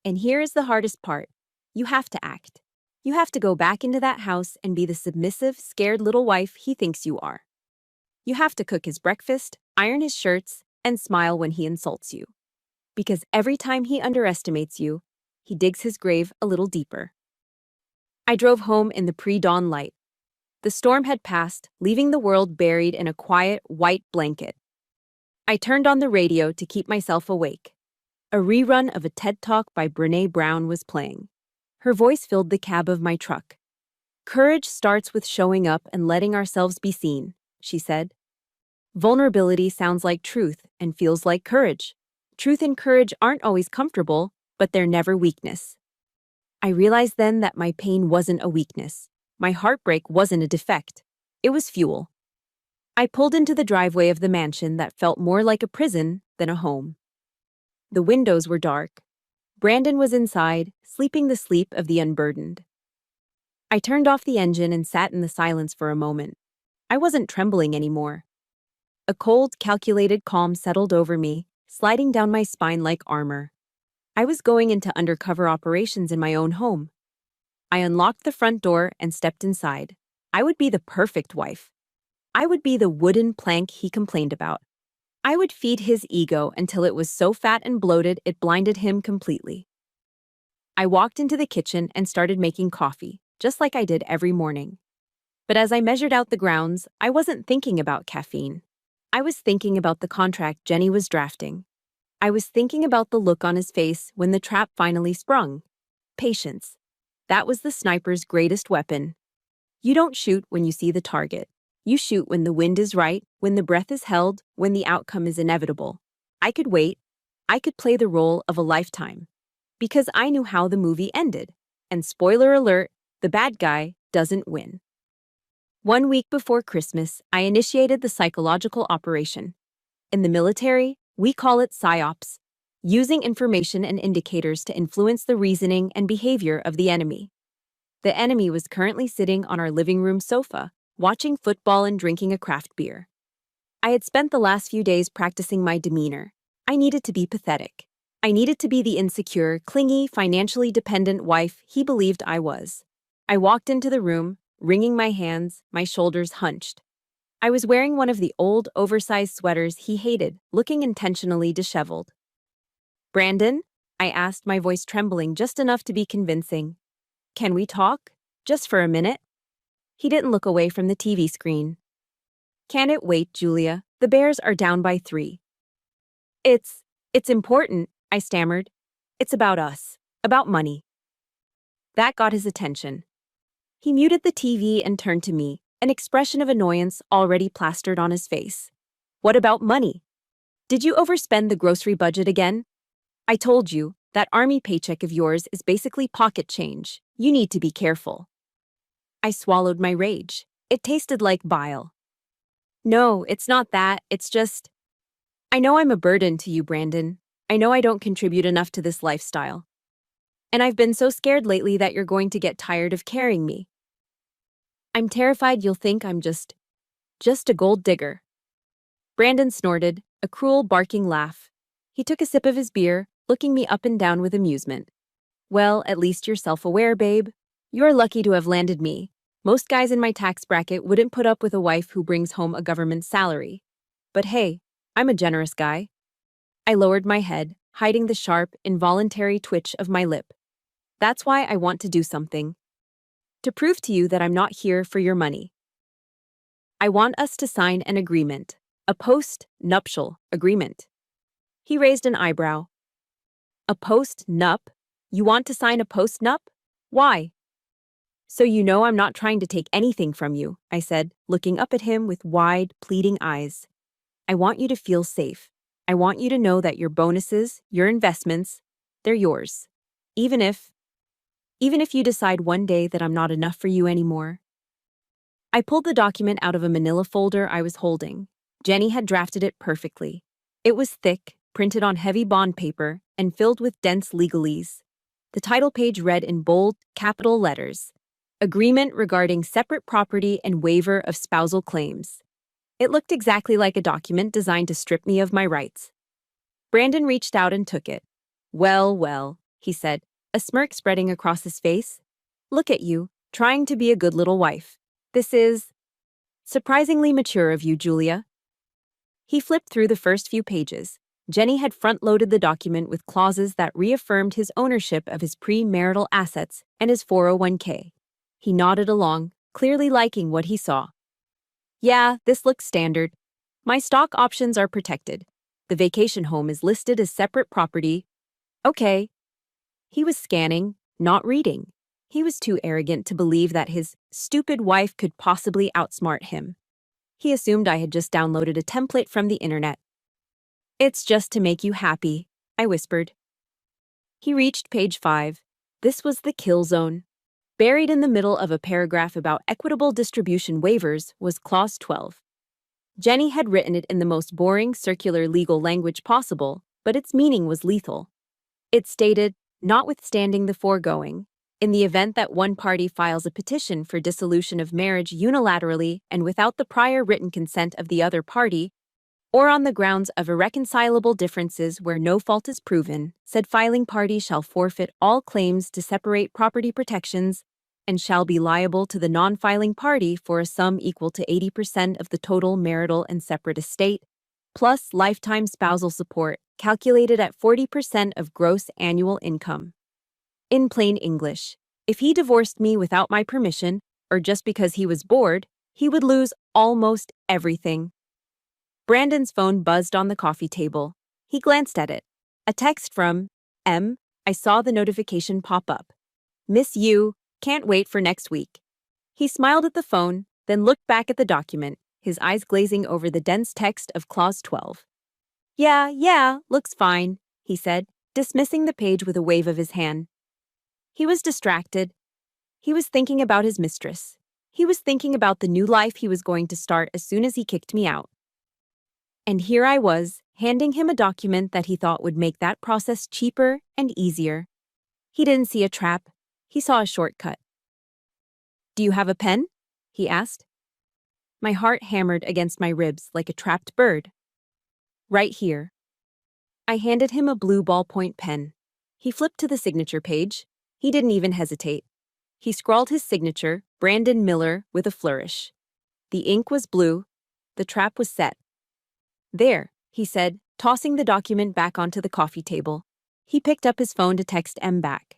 And here is the hardest part. You have to act. You have to go back into that house and be the submissive, scared little wife he thinks you are. You have to cook his breakfast, iron his shirts, and smile when he insults you. Because every time he underestimates you, he digs his grave a little deeper. I drove home in the pre-dawn light. The storm had passed, leaving the world buried in a quiet, white blanket. I turned on the radio to keep myself awake. A rerun of a TED Talk by Brené Brown was playing. Her voice filled the cab of my truck. Courage starts with showing up and letting ourselves be seen, she said. Vulnerability sounds like truth and feels like courage. Truth and courage aren't always comfortable, but they're never weakness. I realized then that my pain wasn't a weakness. My heartbreak wasn't a defect. It was fuel. I pulled into the driveway of the mansion that felt more like a prison than a home. The windows were dark. Brandon was inside, sleeping the sleep of the unburdened. I turned off the engine and sat in the silence for a moment. I wasn't trembling anymore. A cold, calculated calm settled over me, sliding down my spine like armor. I was going into undercover operations in my own home. I unlocked the front door and stepped inside. I would be the perfect wife. I would be the wooden plank he complained about. I would feed his ego until it was so fat and bloated it blinded him completely. I walked into the kitchen and started making coffee, just like I did every morning. But as I measured out the grounds, I wasn't thinking about caffeine. I was thinking about the contract Jenny was drafting. I was thinking about the look on his face when the trap finally sprung. Patience. That was the sniper's greatest weapon. You don't shoot when you see the target. You shoot when the wind is right, when the breath is held, when the outcome is inevitable. I could wait. I could play the role of a lifetime. Because I knew how the movie ended. And spoiler alert, the bad guy doesn't win. 1 week before Christmas, I initiated the psychological operation. In the military, we call it PSYOPs, using information and indicators to influence the reasoning and behavior of the enemy. The enemy was currently sitting on our living room sofa, watching football and drinking a craft beer. I had spent the last few days practicing my demeanor. I needed to be pathetic. I needed to be the insecure, clingy, financially dependent wife he believed I was. I walked into the room, wringing my hands, my shoulders hunched. I was wearing one of the old, oversized sweaters he hated, looking intentionally disheveled. "Brandon?" I asked, my voice trembling just enough to be convincing. "Can we talk? Just for a minute?" He didn't look away from the TV screen. "Can it wait, Julia? The Bears are down by 3. It's important," I stammered. "It's about us. About money." That got his attention. He muted the TV and turned to me, an expression of annoyance already plastered on his face. "What about money? Did you overspend the grocery budget again? I told you, that army paycheck of yours is basically pocket change. You need to be careful." I swallowed my rage. It tasted like bile. "No, it's not that. It's just... I know I'm a burden to you, Brandon. I know I don't contribute enough to this lifestyle. And I've been so scared lately that you're going to get tired of carrying me. I'm terrified you'll think I'm just a gold digger." Brandon snorted, a cruel, barking laugh. He took a sip of his beer, looking me up and down with amusement. "Well, at least you're self-aware, babe. You're lucky to have landed me. Most guys in my tax bracket wouldn't put up with a wife who brings home a government salary. But hey, I'm a generous guy." I lowered my head, hiding the sharp, involuntary twitch of my lip. "That's why I want to do something. To prove to you that I'm not here for your money. I want us to sign an agreement, a post-nuptial agreement." He raised an eyebrow. "A post-nup? You want to sign a post-nup? Why?" "So you know I'm not trying to take anything from you," I said, looking up at him with wide, pleading eyes. "I want you to feel safe. I want you to know that your bonuses, your investments, they're yours. Even if you decide one day that I'm not enough for you anymore." I pulled the document out of a manila folder I was holding. Jenny had drafted it perfectly. It was thick, printed on heavy bond paper, and filled with dense legalese. The title page read in bold, capital letters, "Agreement regarding separate property and waiver of spousal claims." It looked exactly like a document designed to strip me of my rights. Brandon reached out and took it. "Well, well," he said, a smirk spreading across his face. "Look at you, trying to be a good little wife. This is surprisingly mature of you, Julia." He flipped through the first few pages. Jenny had front-loaded the document with clauses that reaffirmed his ownership of his pre-marital assets and his 401k. He nodded along, clearly liking what he saw. "Yeah, this looks standard. My stock options are protected. The vacation home is listed as separate property. Okay." He was scanning, not reading. He was too arrogant to believe that his stupid wife could possibly outsmart him. He assumed I had just downloaded a template from the internet. "It's just to make you happy," I whispered. He reached page 5. This was the kill zone. Buried in the middle of a paragraph about equitable distribution waivers was Clause 12. Jenny had written it in the most boring circular legal language possible, but its meaning was lethal. It stated, notwithstanding the foregoing, in the event that one party files a petition for dissolution of marriage unilaterally and without the prior written consent of the other party, or on the grounds of irreconcilable differences where no fault is proven, said filing party shall forfeit all claims to separate property protections and shall be liable to the non-filing party for a sum equal to 80% of the total marital and separate estate, plus lifetime spousal support, calculated at 40% of gross annual income. In plain English, if he divorced me without my permission, or just because he was bored, he would lose almost everything. Brandon's phone buzzed on the coffee table. He glanced at it. A text from M. I saw the notification pop up. Miss you, can't wait for next week. He smiled at the phone, then looked back at the document, his eyes glazing over the dense text of Clause 12. Yeah, looks fine, he said, dismissing the page with a wave of his hand. He was distracted. He was thinking about his mistress. He was thinking about the new life he was going to start as soon as he kicked me out. And here I was, handing him a document that he thought would make that process cheaper and easier. He didn't see a trap. He saw a shortcut. Do you have a pen? He asked. My heart hammered against my ribs like a trapped bird. Right here. I handed him a blue ballpoint pen. He flipped to the signature page. He didn't even hesitate. He scrawled his signature, Brandon Miller, with a flourish. The ink was blue. The trap was set. There, he said, tossing the document back onto the coffee table. He picked up his phone to text M back.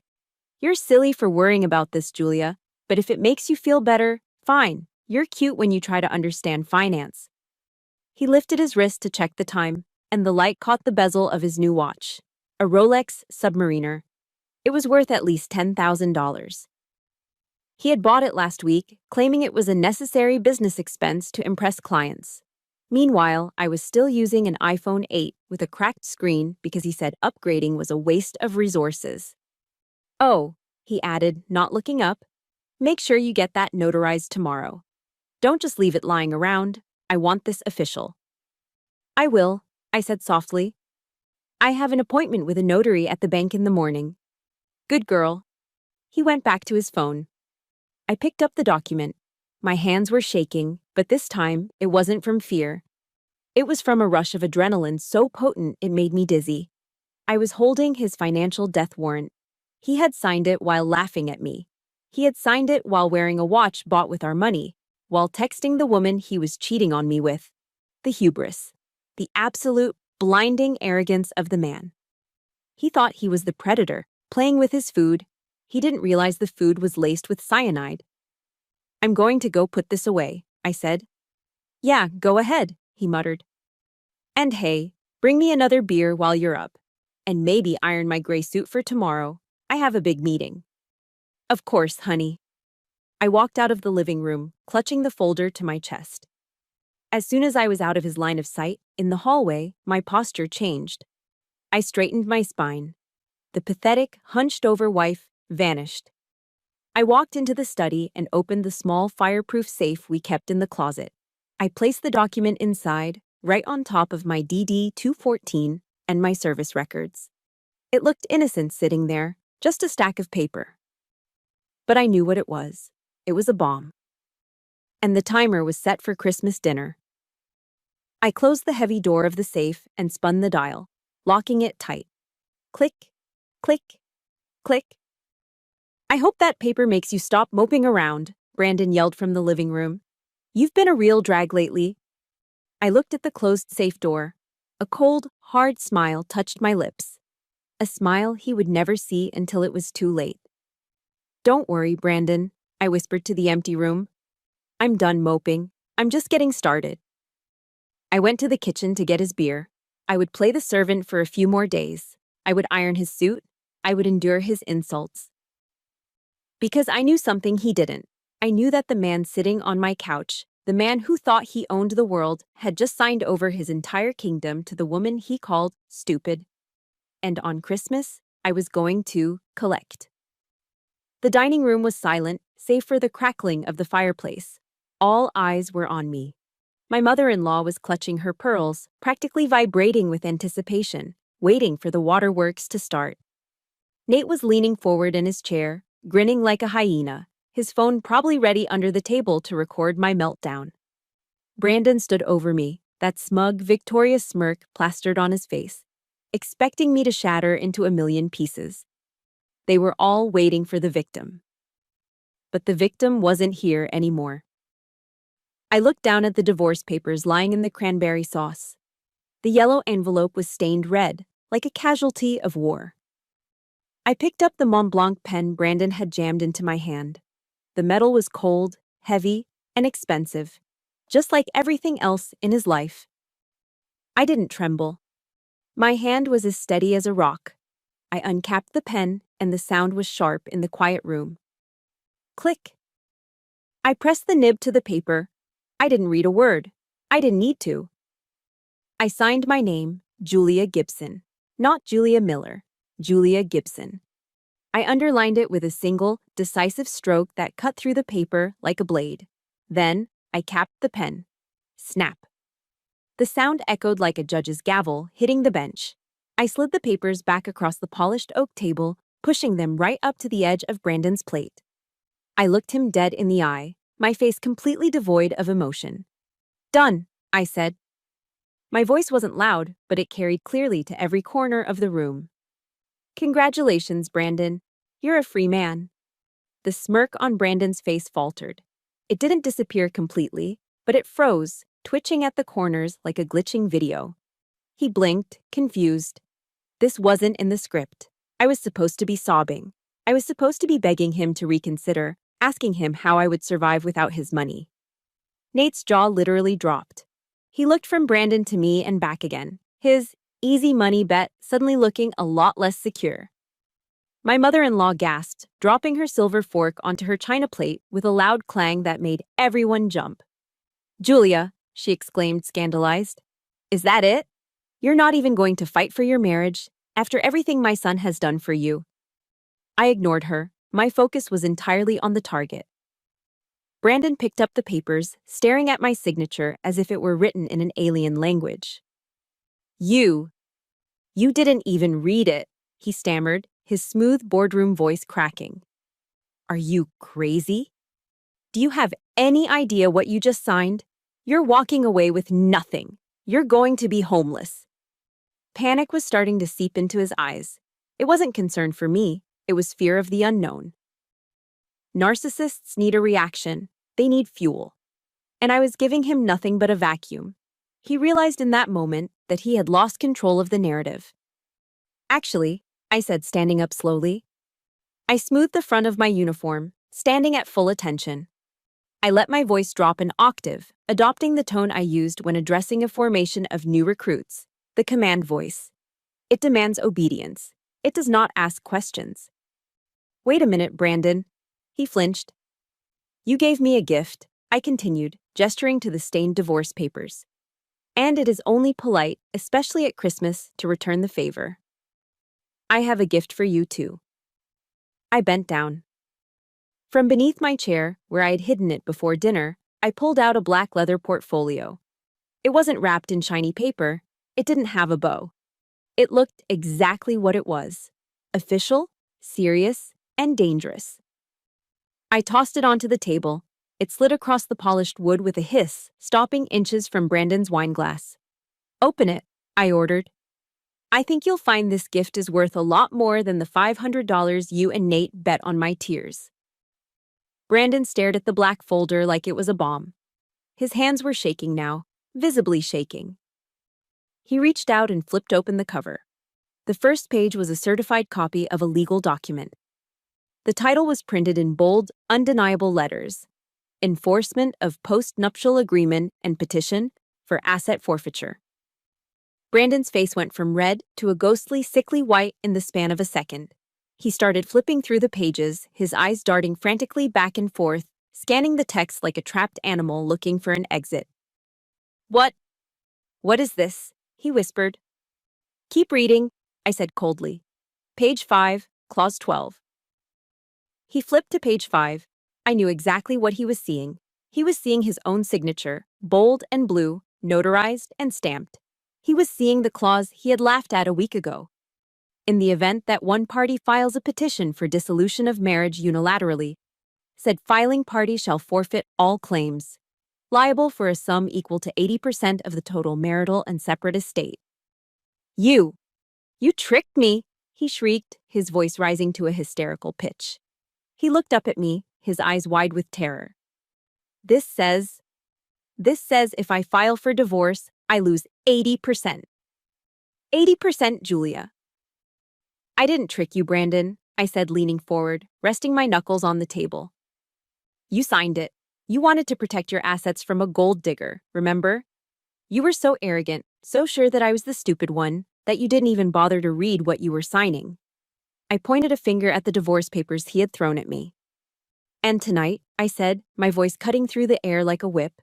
You're silly for worrying about this, Julia, but if it makes you feel better, fine. You're cute when you try to understand finance. He lifted his wrist to check the time, and the light caught the bezel of his new watch, a Rolex Submariner. It was worth at least $10,000. He had bought it last week, claiming it was a necessary business expense to impress clients. Meanwhile, I was still using an iPhone 8 with a cracked screen because he said upgrading was a waste of resources. Oh, he added, not looking up, make sure you get that notarized tomorrow. Don't just leave it lying around. I want this official. I will, I said softly. I have an appointment with a notary at the bank in the morning. Good girl. He went back to his phone. I picked up the document. My hands were shaking, but this time it wasn't from fear. It was from a rush of adrenaline so potent it made me dizzy. I was holding his financial death warrant. He had signed it while laughing at me. He had signed it while wearing a watch bought with our money, while texting the woman he was cheating on me with. The hubris. The absolute, blinding arrogance of the man. He thought he was the predator, playing with his food. He didn't realize the food was laced with cyanide. I'm going to go put this away, I said. Yeah, go ahead, he muttered. And hey, bring me another beer while you're up. And maybe iron my gray suit for tomorrow. I have a big meeting. Of course, honey. I walked out of the living room, clutching the folder to my chest. As soon as I was out of his line of sight, in the hallway, my posture changed. I straightened my spine. The pathetic, hunched-over wife vanished. I walked into the study and opened the small fireproof safe we kept in the closet. I placed the document inside, right on top of my DD-214 and my service records. It looked innocent sitting there, just a stack of paper. But I knew what it was. It was a bomb. And the timer was set for Christmas dinner. I closed the heavy door of the safe and spun the dial, locking it tight. Click, click, click. I hope that paper makes you stop moping around, Brandon yelled from the living room. You've been a real drag lately. I looked at the closed safe door. A cold, hard smile touched my lips. A smile he would never see until it was too late. Don't worry, Brandon, I whispered to the empty room. I'm done moping. I'm just getting started. I went to the kitchen to get his beer. I would play the servant for a few more days. I would iron his suit. I would endure his insults. Because I knew something he didn't. I knew that the man sitting on my couch, the man who thought he owned the world, had just signed over his entire kingdom to the woman he called stupid. And on Christmas, I was going to collect. The dining room was silent, save for the crackling of the fireplace. All eyes were on me. My mother-in-law was clutching her pearls, practically vibrating with anticipation, waiting for the waterworks to start. Nate was leaning forward in his chair, grinning like a hyena, his phone probably ready under the table to record my meltdown. Brandon stood over me, that smug, victorious smirk plastered on his face, expecting me to shatter into a million pieces. They were all waiting for the victim. But the victim wasn't here anymore. I looked down at the divorce papers lying in the cranberry sauce. The yellow envelope was stained red, like a casualty of war. I picked up the Mont Blanc pen Brandon had jammed into my hand. The metal was cold, heavy, and expensive, just like everything else in his life. I didn't tremble. My hand was as steady as a rock. I uncapped the pen, and the sound was sharp in the quiet room. Click. I pressed the nib to the paper. I didn't read a word. I didn't need to. I signed my name, Julia Gibson. Not Julia Miller, Julia Gibson. I underlined it with a single, decisive stroke that cut through the paper like a blade. Then, I capped the pen. Snap. The sound echoed like a judge's gavel hitting the bench. I slid the papers back across the polished oak table, pushing them right up to the edge of Brandon's plate. I looked him dead in the eye, my face completely devoid of emotion. Done, I said. My voice wasn't loud, but it carried clearly to every corner of the room. Congratulations, Brandon. You're a free man. The smirk on Brandon's face faltered. It didn't disappear completely, but it froze, twitching at the corners like a glitching video. He blinked, confused. This wasn't in the script. I was supposed to be sobbing. I was supposed to be begging him to reconsider, asking him how I would survive without his money. Nate's jaw literally dropped. He looked from Brandon to me and back again, his easy money bet suddenly looking a lot less secure. My mother-in-law gasped, dropping her silver fork onto her china plate with a loud clang that made everyone jump. Julia, she exclaimed, scandalized. Is that it? You're not even going to fight for your marriage, after everything my son has done for you? I ignored her. My focus was entirely on the target. Brandon picked up the papers, staring at my signature as if it were written in an alien language. You didn't even read it, he stammered, his smooth boardroom voice cracking. Are you crazy? Do you have any idea what you just signed? You're walking away with nothing. You're going to be homeless. Panic was starting to seep into his eyes. It wasn't concern for me, it was fear of the unknown. Narcissists need a reaction. They need fuel. And I was giving him nothing but a vacuum. He realized in that moment that he had lost control of the narrative. Actually, I said, standing up slowly. I smoothed the front of my uniform, standing at full attention. I let my voice drop an octave, adopting the tone I used when addressing a formation of new recruits, the command voice. It demands obedience. It does not ask questions. Wait a minute, Brandon. He flinched. You gave me a gift, I continued, gesturing to the stained divorce papers. And it is only polite, especially at Christmas, to return the favor. I have a gift for you, too. I bent down. From beneath my chair, where I had hidden it before dinner, I pulled out a black leather portfolio. It wasn't wrapped in shiny paper. It didn't have a bow. It looked exactly what it was: official, serious, and dangerous. I tossed it onto the table. It slid across the polished wood with a hiss, stopping inches from Brandon's wineglass. Open it, I ordered. I think you'll find this gift is worth a lot more than the $500 you and Nate bet on my tears. Brandon stared at the black folder like it was a bomb. His hands were shaking now, visibly shaking. He reached out and flipped open the cover. The first page was a certified copy of a legal document. The title was printed in bold, undeniable letters: Enforcement of Post-Nuptial Agreement and Petition for Asset Forfeiture. Brandon's face went from red to a ghostly, sickly white in the span of a second. He started flipping through the pages, his eyes darting frantically back and forth, scanning the text like a trapped animal looking for an exit. What is this? He whispered. Keep reading, I said coldly. Page 5, Clause 12. He flipped to page 5. I knew exactly what he was seeing. He was seeing his own signature, bold and blue, notarized and stamped. He was seeing the clause he had laughed at a week ago. In the event that one party files a petition for dissolution of marriage unilaterally, said filing party shall forfeit all claims, liable for a sum equal to 80% of the total marital and separate estate. You tricked me, he shrieked, his voice rising to a hysterical pitch. He looked up at me, his eyes wide with terror. This says if I file for divorce, I lose 80%. 80%, Julia. I didn't trick you, Brandon, I said, leaning forward, resting my knuckles on the table. You signed it. You wanted to protect your assets from a gold digger, remember? You were so arrogant, so sure that I was the stupid one, that you didn't even bother to read what you were signing. I pointed a finger at the divorce papers he had thrown at me. And tonight, I said, my voice cutting through the air like a whip,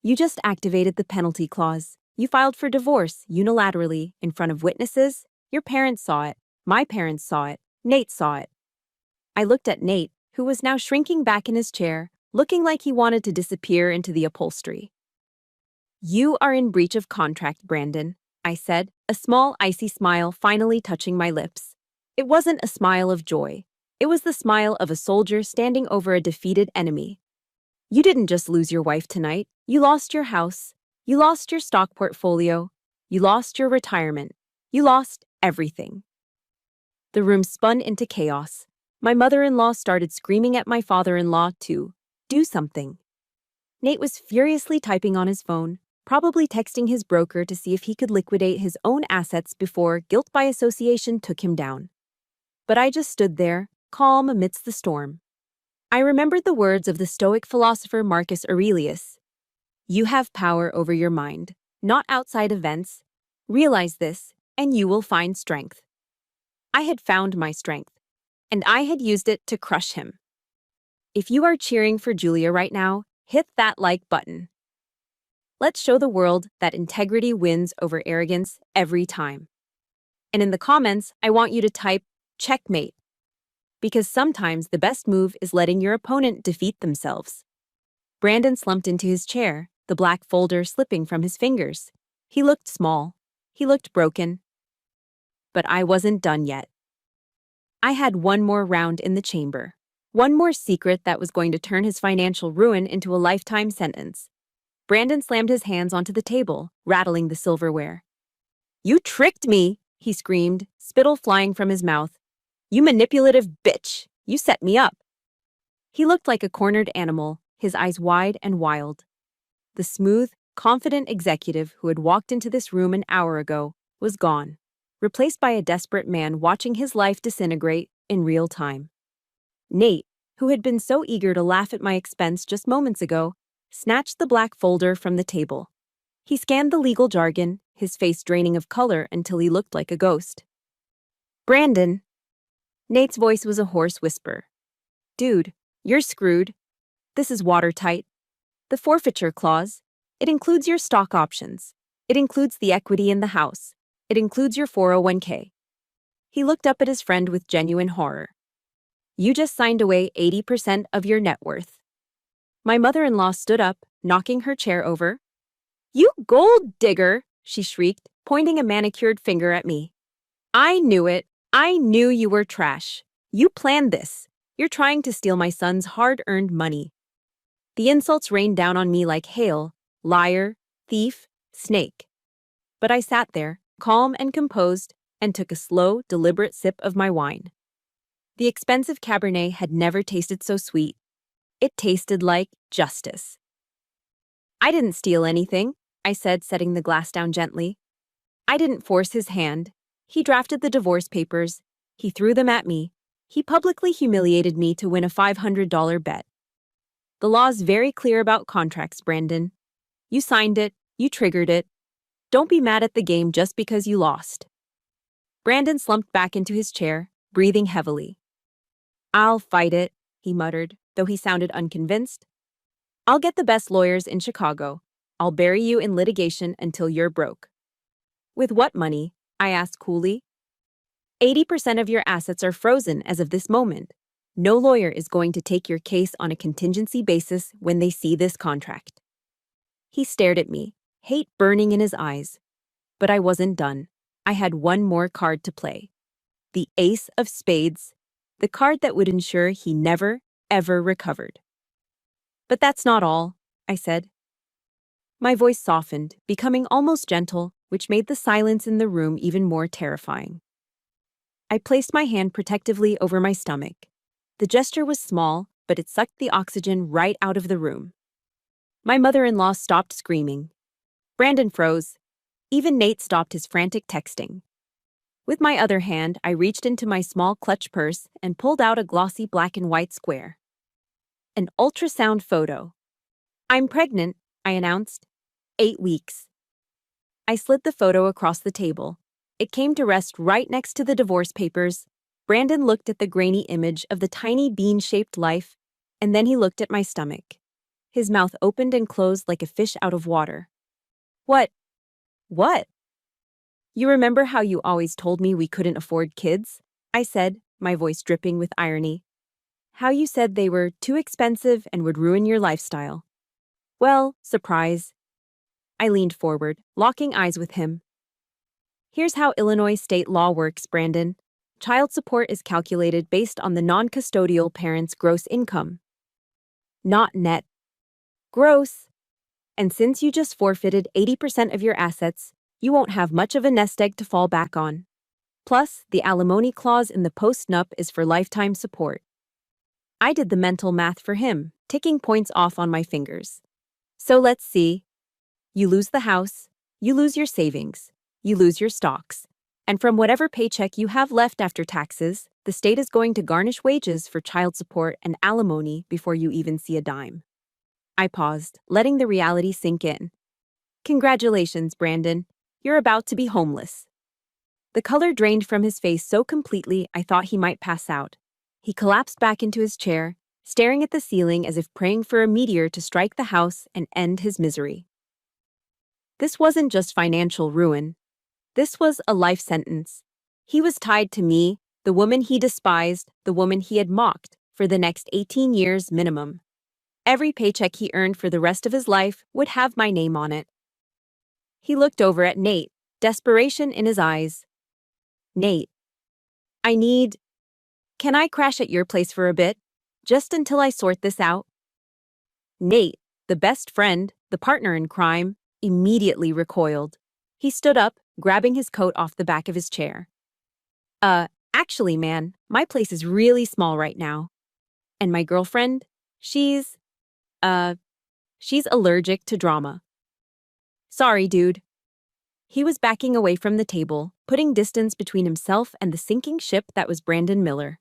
you just activated the penalty clause. You filed for divorce unilaterally in front of witnesses. Your parents saw it. My parents saw it. Nate saw it. I looked at Nate, who was now shrinking back in his chair, looking like he wanted to disappear into the upholstery. You are in breach of contract, Brandon, I said, a small icy smile finally touching my lips. It wasn't a smile of joy. It was the smile of a soldier standing over a defeated enemy. You didn't just lose your wife tonight. You lost your house. You lost your stock portfolio. You lost your retirement. You lost everything. The room spun into chaos. My mother-in-law started screaming at my father-in-law to do something. Nate was furiously typing on his phone, probably texting his broker to see if he could liquidate his own assets before guilt by association took him down. But I just stood there, calm amidst the storm. I remembered the words of the Stoic philosopher Marcus Aurelius. You have power over your mind, not outside events. Realize this, and you will find strength. I had found my strength, and I had used it to crush him. If you are cheering for Julia right now, hit that like button. Let's show the world that integrity wins over arrogance every time. And in the comments, I want you to type checkmate. Because sometimes the best move is letting your opponent defeat themselves. Brandon slumped into his chair, the black folder slipping from his fingers. He looked small. He looked broken. But I wasn't done yet. I had one more round in the chamber. One more secret that was going to turn his financial ruin into a lifetime sentence. Brandon slammed his hands onto the table, rattling the silverware. You tricked me, he screamed, spittle flying from his mouth. You manipulative bitch! You set me up! He looked like a cornered animal, his eyes wide and wild. The smooth, confident executive who had walked into this room an hour ago was gone, replaced by a desperate man watching his life disintegrate in real time. Nate, who had been so eager to laugh at my expense just moments ago, snatched the black folder from the table. He scanned the legal jargon, his face draining of color until he looked like a ghost. Brandon. Nate's voice was a hoarse whisper. Dude, you're screwed. This is watertight. The forfeiture clause. It includes your stock options. It includes the equity in the house. It includes your 401k. He looked up at his friend with genuine horror. You just signed away 80% of your net worth. My mother-in-law stood up, knocking her chair over. You gold digger, she shrieked, pointing a manicured finger at me. I knew it. I knew you were trash. You planned this. You're trying to steal my son's hard-earned money. The insults rained down on me like hail, liar, thief, snake. But I sat there, calm and composed, and took a slow, deliberate sip of my wine. The expensive Cabernet had never tasted so sweet. It tasted like justice. I didn't steal anything, I said, setting the glass down gently. I didn't force his hand. He drafted the divorce papers. He threw them at me. He publicly humiliated me to win a $500 bet. The law's very clear about contracts, Brandon. You signed it. You triggered it. Don't be mad at the game just because you lost. Brandon slumped back into his chair, breathing heavily. I'll fight it, he muttered, though he sounded unconvinced. I'll get the best lawyers in Chicago. I'll bury you in litigation until you're broke. With what money? I asked coolly. 80% of your assets are frozen as of this moment. No lawyer is going to take your case on a contingency basis when they see this contract. He stared at me, hate burning in his eyes. But I wasn't done. I had one more card to play. The Ace of Spades, the card that would ensure he never, ever recovered. But that's not all, I said. My voice softened, becoming almost gentle, which made the silence in the room even more terrifying. I placed my hand protectively over my stomach. The gesture was small, but it sucked the oxygen right out of the room. My mother-in-law stopped screaming. Brandon froze. Even Nate stopped his frantic texting. With my other hand, I reached into my small clutch purse and pulled out a glossy black and white square. An ultrasound photo. "I'm pregnant," I announced. 8 weeks. I slid the photo across the table. It came to rest right next to the divorce papers. Brandon looked at the grainy image of the tiny bean-shaped life, and then he looked at my stomach. His mouth opened and closed like a fish out of water. What? What? You remember how you always told me we couldn't afford kids? I said, my voice dripping with irony. How you said they were too expensive and would ruin your lifestyle. Well, surprise. I leaned forward, locking eyes with him. Here's how Illinois state law works, Brandon. Child support is calculated based on the non-custodial parent's gross income. Not net. Gross. And since you just forfeited 80% of your assets, you won't have much of a nest egg to fall back on. Plus, the alimony clause in the post-nup is for lifetime support. I did the mental math for him, ticking points off on my fingers. So let's see. You lose the house, you lose your savings, you lose your stocks, and from whatever paycheck you have left after taxes, the state is going to garnish wages for child support and alimony before you even see a dime. I paused, letting the reality sink in. Congratulations, Brandon. You're about to be homeless. The color drained from his face so completely I thought he might pass out. He collapsed back into his chair, staring at the ceiling as if praying for a meteor to strike the house and end his misery. This wasn't just financial ruin. This was a life sentence. He was tied to me, the woman he despised, the woman he had mocked, for the next 18 years minimum. Every paycheck he earned for the rest of his life would have my name on it. He looked over at Nate, desperation in his eyes. Nate, can I crash at your place for a bit? Just until I sort this out? Nate, the best friend, the partner in crime, immediately recoiled. He stood up, grabbing his coat off the back of his chair. Actually, man, my place is really small right now. And my girlfriend, she's allergic to drama. Sorry, dude. He was backing away from the table, putting distance between himself and the sinking ship that was Brandon Miller.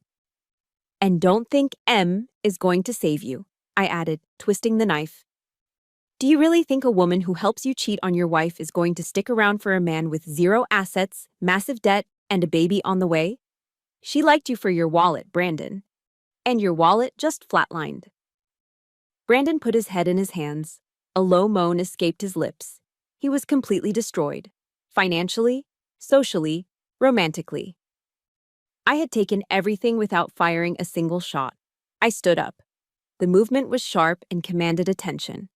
And don't think M is going to save you, I added, twisting the knife. Do you really think a woman who helps you cheat on your wife is going to stick around for a man with zero assets, massive debt, and a baby on the way? She liked you for your wallet, Brandon. And your wallet just flatlined. Brandon put his head in his hands. A low moan escaped his lips. He was completely destroyed. Financially, socially, romantically. I had taken everything without firing a single shot. I stood up. The movement was sharp and commanded attention.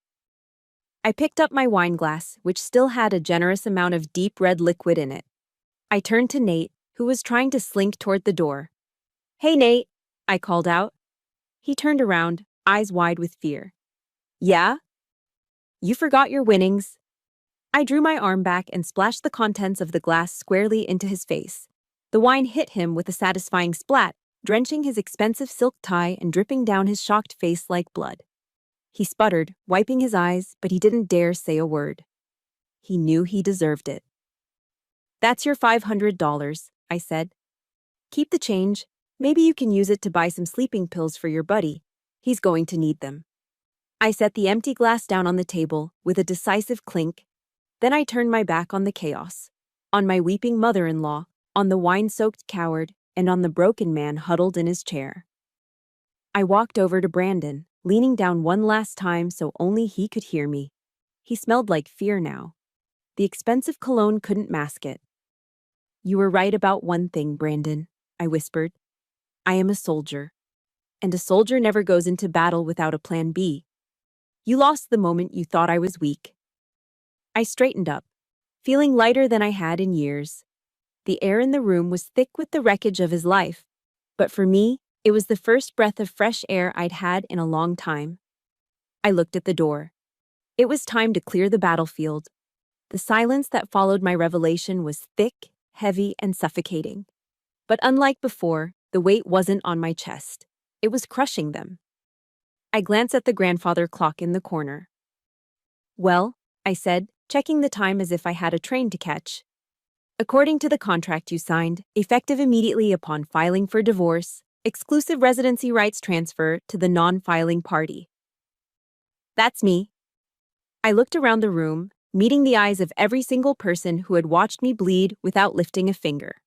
I picked up my wine glass, which still had a generous amount of deep red liquid in it. I turned to Nate, who was trying to slink toward the door. Hey, Nate, I called out. He turned around, eyes wide with fear. Yeah? You forgot your winnings. I drew my arm back and splashed the contents of the glass squarely into his face. The wine hit him with a satisfying splat, drenching his expensive silk tie and dripping down his shocked face like blood. He sputtered, wiping his eyes, but he didn't dare say a word. He knew he deserved it. That's your $500, I said. Keep the change. Maybe you can use it to buy some sleeping pills for your buddy. He's going to need them. I set the empty glass down on the table with a decisive clink. Then I turned my back on the chaos, on my weeping mother-in-law, on the wine-soaked coward, and on the broken man huddled in his chair. I walked over to Brandon, leaning down one last time so only he could hear me. He smelled like fear now. The expensive cologne couldn't mask it. You were right about one thing, Brandon, I whispered. I am a soldier. And a soldier never goes into battle without a plan B. You lost the moment you thought I was weak. I straightened up, feeling lighter than I had in years. The air in the room was thick with the wreckage of his life, but for me, it was the first breath of fresh air I'd had in a long time. I looked at the door. It was time to clear the battlefield. The silence that followed my revelation was thick, heavy, and suffocating. But unlike before, the weight wasn't on my chest. It was crushing them. I glanced at the grandfather clock in the corner. "Well," I said, checking the time as if I had a train to catch. "According to the contract you signed, effective immediately upon filing for divorce, exclusive residency rights transfer to the non-filing party." "That's me." I looked around the room, meeting the eyes of every single person who had watched me bleed without lifting a finger.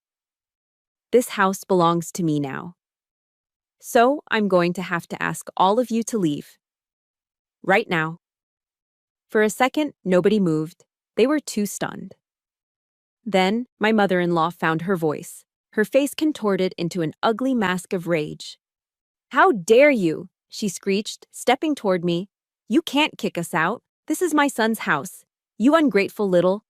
"This house belongs to me now. So I'm going to have to ask all of you to leave. Right now." For a second, nobody moved. They were too stunned. Then, my mother-in-law found her voice, her face contorted into an ugly mask of rage. "How dare you?" she screeched, stepping toward me. "You can't kick us out. This is my son's house. You ungrateful little—"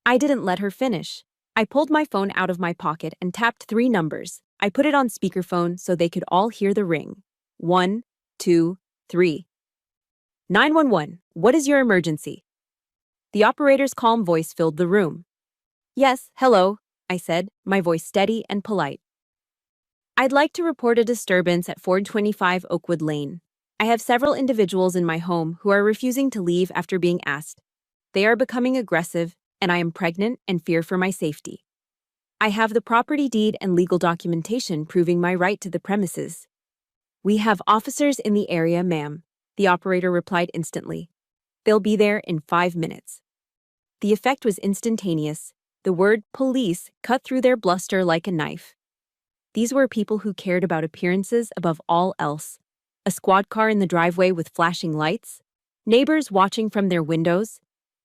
I didn't let her finish. I pulled my phone out of my pocket and tapped 3 numbers. I put it on speakerphone so they could all hear the ring. 1, 2, 3. 911, what is your emergency? The operator's calm voice filled the room. "Yes, hello," I said, my voice steady and polite. "I'd like to report a disturbance at 425 Oakwood Lane. I have several individuals in my home who are refusing to leave after being asked. They are becoming aggressive, and I am pregnant and fear for my safety. I have the property deed and legal documentation proving my right to the premises." "We have officers in the area, ma'am," the operator replied instantly. "They'll be there in 5 minutes." The effect was instantaneous. The word police cut through their bluster like a knife. These were people who cared about appearances above all else. A squad car in the driveway with flashing lights, neighbors watching from their windows.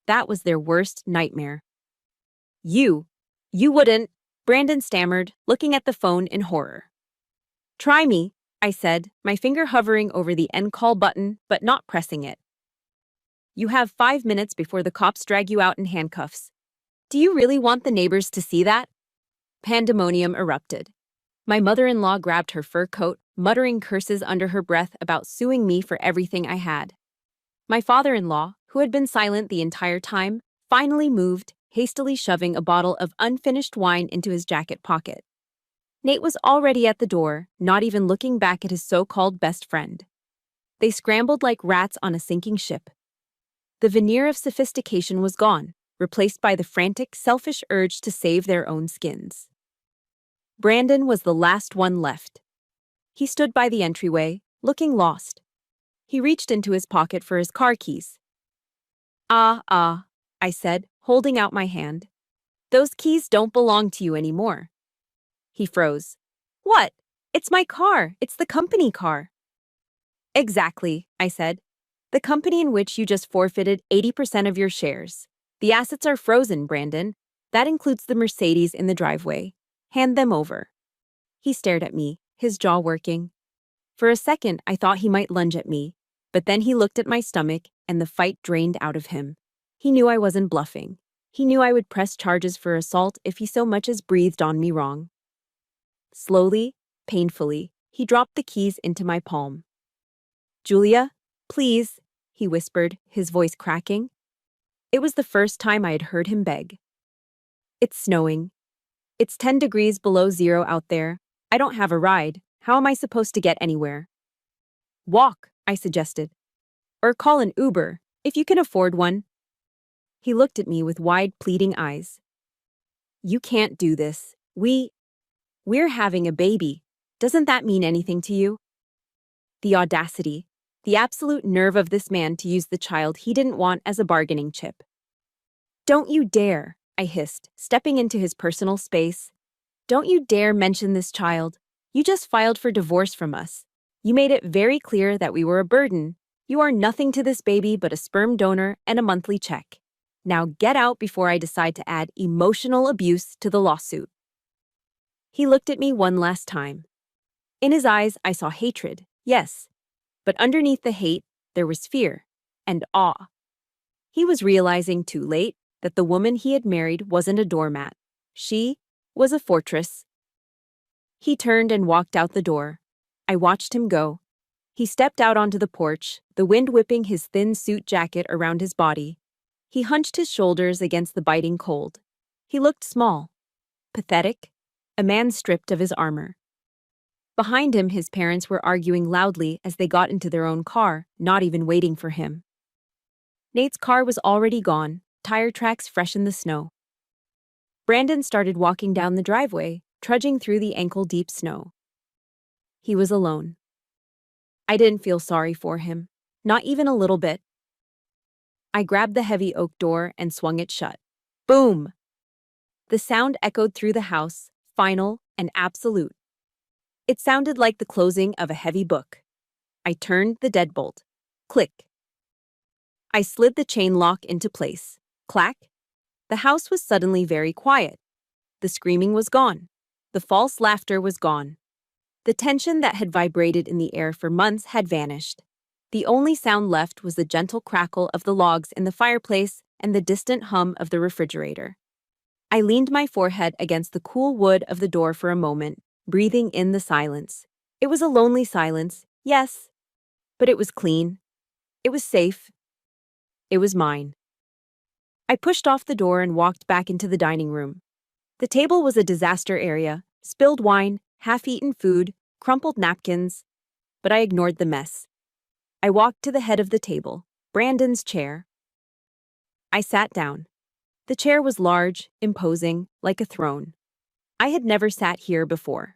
That was their worst nightmare. You wouldn't," Brandon stammered, looking at the phone in horror. "Try me," I said, my finger hovering over the end call button but not pressing it. "You have 5 minutes before the cops drag you out in handcuffs. Do you really want the neighbors to see that?" Pandemonium erupted. My mother-in-law grabbed her fur coat, muttering curses under her breath about suing me for everything I had. My father-in-law, who had been silent the entire time, finally moved, hastily shoving a bottle of unfinished wine into his jacket pocket. Nate was already at the door, not even looking back at his so-called best friend. They scrambled like rats on a sinking ship. The veneer of sophistication was gone, replaced by the frantic, selfish urge to save their own skins. Brandon was the last one left. He stood by the entryway, looking lost. He reached into his pocket for his car keys. Ah, I said, holding out my hand. "Those keys don't belong to you anymore." He froze. "What? It's my car. It's the company car." "Exactly," I said. "The company in which you just forfeited 80% of your shares. The assets are frozen, Brandon. That includes the Mercedes in the driveway. Hand them over." He stared at me, his jaw working. For a second, I thought he might lunge at me, but then he looked at my stomach and the fight drained out of him. He knew I wasn't bluffing. He knew I would press charges for assault if he so much as breathed on me wrong. Slowly, painfully, he dropped the keys into my palm. "Julia, please," he whispered, his voice cracking. It was the first time I had heard him beg. "It's snowing. It's 10 degrees below zero out there. I don't have a ride. How am I supposed to get anywhere?" "Walk," I suggested. "Or call an Uber, if you can afford one." He looked at me with wide, pleading eyes. "You can't do this. We're having a baby. Doesn't that mean anything to you?" The audacity, the absolute nerve of this man to use the child he didn't want as a bargaining chip. "Don't you dare," I hissed, stepping into his personal space. "Don't you dare mention this child. You just filed for divorce from us. You made it very clear that we were a burden. You are nothing to this baby but a sperm donor and a monthly check. Now get out before I decide to add emotional abuse to the lawsuit." He looked at me one last time. In his eyes, I saw hatred, yes. But underneath the hate, there was fear and awe. He was realizing too late that the woman he had married wasn't a doormat. She was a fortress. He turned and walked out the door. I watched him go. He stepped out onto the porch, the wind whipping his thin suit jacket around his body. He hunched his shoulders against the biting cold. He looked small, pathetic, a man stripped of his armor. Behind him, his parents were arguing loudly as they got into their own car, not even waiting for him. Nate's car was already gone, tire tracks fresh in the snow. Brandon started walking down the driveway, trudging through the ankle-deep snow. He was alone. I didn't feel sorry for him, not even a little bit. I grabbed the heavy oak door and swung it shut. Boom! The sound echoed through the house, final and absolute. It sounded like the closing of a heavy book. I turned the deadbolt. Click. I slid the chain lock into place. Clack. The house was suddenly very quiet. The screaming was gone. The false laughter was gone. The tension that had vibrated in the air for months had vanished. The only sound left was the gentle crackle of the logs in the fireplace and the distant hum of the refrigerator. I leaned my forehead against the cool wood of the door for a moment, breathing in the silence. It was a lonely silence, yes, but it was clean. It was safe. It was mine. I pushed off the door and walked back into the dining room. The table was a disaster area, spilled wine, half-eaten food, crumpled napkins, but I ignored the mess. I walked to the head of the table, Brandon's chair. I sat down. The chair was large, imposing, like a throne. I had never sat here before.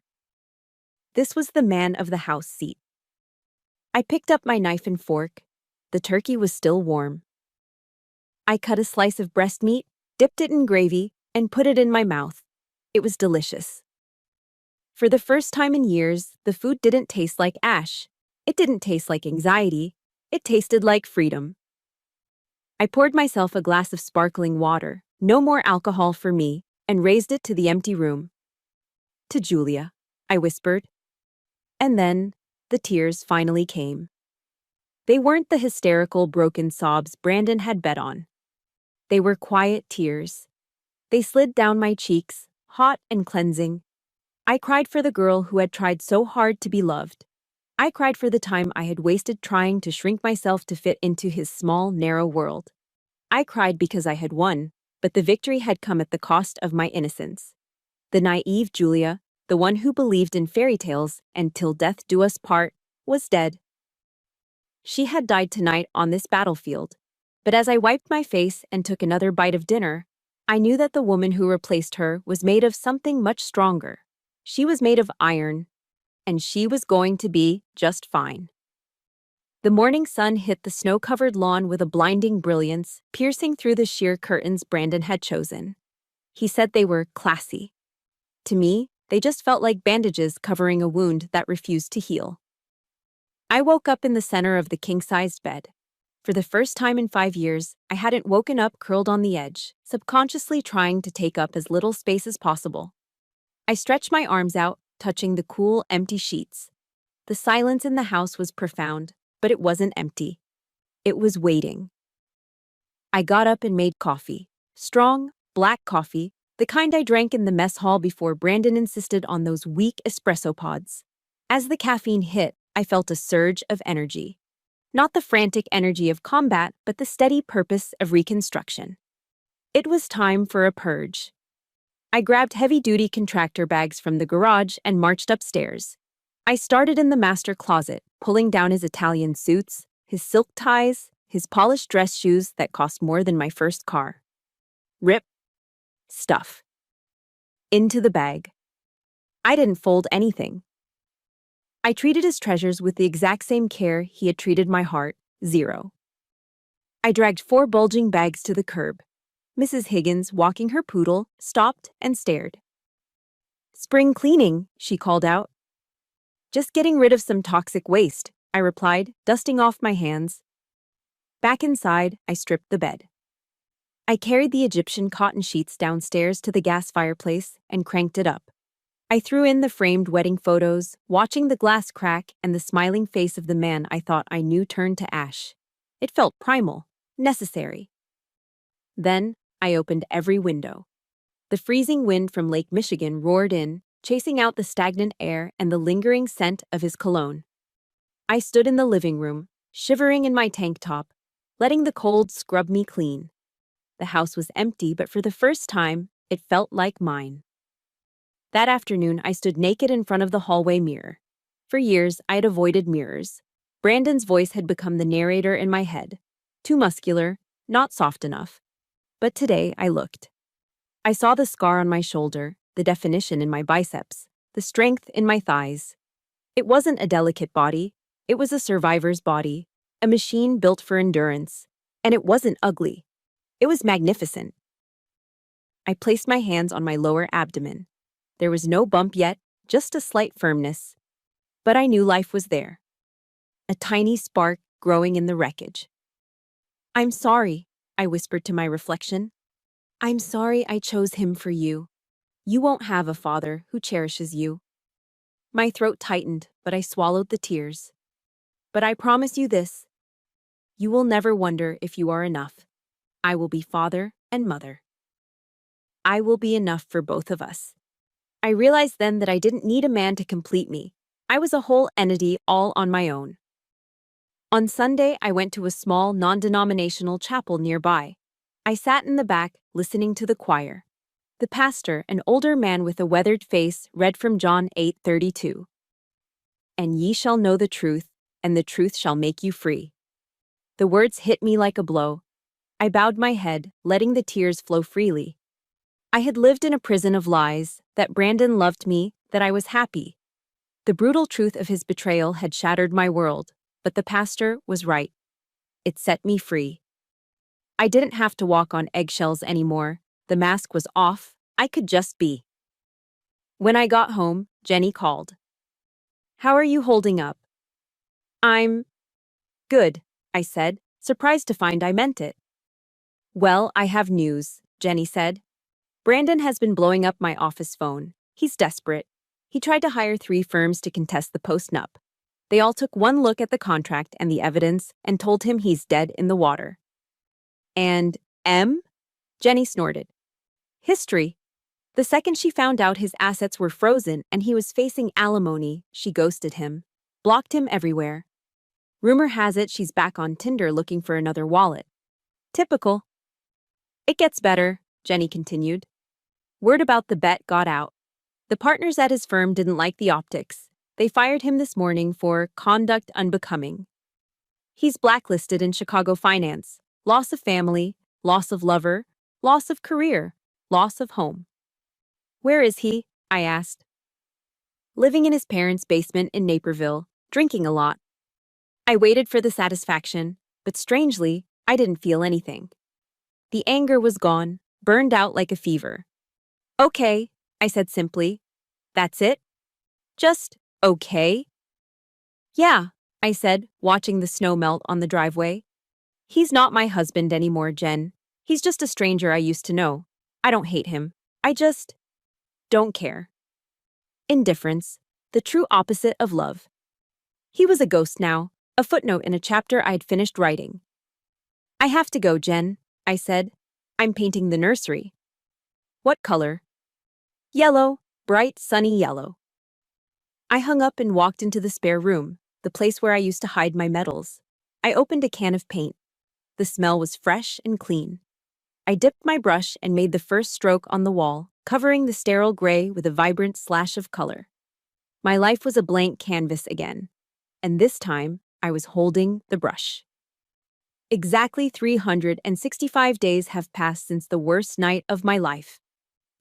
This was the man of the house seat. I picked up my knife and fork. The turkey was still warm. I cut a slice of breast meat, dipped it in gravy, and put it in my mouth. It was delicious. For the first time in years, the food didn't taste like ash. It didn't taste like anxiety. It tasted like freedom. I poured myself a glass of sparkling water, no more alcohol for me, and raised it to the empty room. To Julia, I whispered. And then, the tears finally came. They weren't the hysterical, broken sobs Brandon had bet on. They were quiet tears. They slid down my cheeks, hot and cleansing. I cried for the girl who had tried so hard to be loved. I cried for the time I had wasted trying to shrink myself to fit into his small, narrow world. I cried because I had won, but the victory had come at the cost of my innocence. The naive Julia, the one who believed in fairy tales and till death do us part, was dead. She had died tonight on this battlefield. But as I wiped my face and took another bite of dinner, I knew that the woman who replaced her was made of something much stronger. She was made of iron, and she was going to be just fine. The morning sun hit the snow-covered lawn with a blinding brilliance, piercing through the sheer curtains Brandon had chosen. He said they were classy. To me, they just felt like bandages covering a wound that refused to heal. I woke up in the center of the king-sized bed. For the first time in 5 years, I hadn't woken up curled on the edge, subconsciously trying to take up as little space as possible. I stretched my arms out, touching the cool, empty sheets. The silence in the house was profound, but it wasn't empty. It was waiting. I got up and made coffee. Strong, black coffee, the kind I drank in the mess hall before Brandon insisted on those weak espresso pods. As the caffeine hit, I felt a surge of energy. Not the frantic energy of combat, but the steady purpose of reconstruction. It was time for a purge. I grabbed heavy-duty contractor bags from the garage and marched upstairs. I started in the master closet, pulling down his Italian suits, his silk ties, his polished dress shoes that cost more than my first car. Rip. Stuff. Into the bag. I didn't fold anything. I treated his treasures with the exact same care he had treated my heart, 0. I dragged 4 bulging bags to the curb. Mrs. Higgins, walking her poodle, stopped and stared. "Spring cleaning," she called out. "Just getting rid of some toxic waste," I replied, dusting off my hands. Back inside, I stripped the bed. I carried the Egyptian cotton sheets downstairs to the gas fireplace and cranked it up. I threw in the framed wedding photos, watching the glass crack and the smiling face of the man I thought I knew turn to ash. It felt primal, necessary. Then, I opened every window. The freezing wind from Lake Michigan roared in, chasing out the stagnant air and the lingering scent of his cologne. I stood in the living room, shivering in my tank top, letting the cold scrub me clean. The house was empty, but for the first time, it felt like mine. That afternoon, I stood naked in front of the hallway mirror. For years, I had avoided mirrors. Brandon's voice had become the narrator in my head. Too muscular, not soft enough. But today, I looked. I saw the scar on my shoulder, the definition in my biceps, the strength in my thighs. It wasn't a delicate body. It was a survivor's body, a machine built for endurance. And it wasn't ugly. It was magnificent. I placed my hands on my lower abdomen. There was no bump yet, just a slight firmness. But I knew life was there. A tiny spark growing in the wreckage. "I'm sorry," I whispered to my reflection. "I'm sorry I chose him for you. You won't have a father who cherishes you." My throat tightened, but I swallowed the tears. "But I promise you this. You will never wonder if you are enough. I will be father and mother. I will be enough for both of us." I realized then that I didn't need a man to complete me. I was a whole entity all on my own. On Sunday, I went to a small, non-denominational chapel nearby. I sat in the back, listening to the choir. The pastor, an older man with a weathered face, read from John 8:32. "And ye shall know the truth, and the truth shall make you free." The words hit me like a blow. I bowed my head, letting the tears flow freely. I had lived in a prison of lies, that Brandon loved me, that I was happy. The brutal truth of his betrayal had shattered my world, but the pastor was right. It set me free. I didn't have to walk on eggshells anymore. The mask was off. I could just be. When I got home, Jenny called. "How are you holding up?" "I'm good," I said, surprised to find I meant it. "Well, I have news," Jenny said. "Brandon has been blowing up my office phone. He's desperate. He tried to hire 3 firms to contest the post-nup. They all took one look at the contract and the evidence and told him he's dead in the water." "And M?" Jenny snorted. "History. The second she found out his assets were frozen and he was facing alimony, she ghosted him, blocked him everywhere. Rumor has it she's back on Tinder looking for another wallet. Typical." "It gets better," Jenny continued. "Word about the bet got out. The partners at his firm didn't like the optics. They fired him this morning for conduct unbecoming. He's blacklisted in Chicago finance. Loss of family, loss of lover, loss of career, loss of home." "Where is he?" I asked. "Living in his parents' basement in Naperville, drinking a lot." I waited for the satisfaction, but strangely, I didn't feel anything. The anger was gone, burned out like a fever. "Okay," I said simply. "That's it? Just okay?" "Yeah," I said, watching the snow melt on the driveway. "He's not my husband anymore, Jen. He's just a stranger I used to know. I don't hate him. I just don't care." Indifference, the true opposite of love. He was a ghost now, a footnote in a chapter I'd finished writing. "I have to go, Jen," I said. "I'm painting the nursery." "What color?" "Yellow, bright, sunny yellow." I hung up and walked into the spare room, the place where I used to hide my medals. I opened a can of paint. The smell was fresh and clean. I dipped my brush and made the first stroke on the wall, covering the sterile gray with a vibrant slash of color. My life was a blank canvas again, and this time I was holding the brush. Exactly 365 days have passed since the worst night of my life.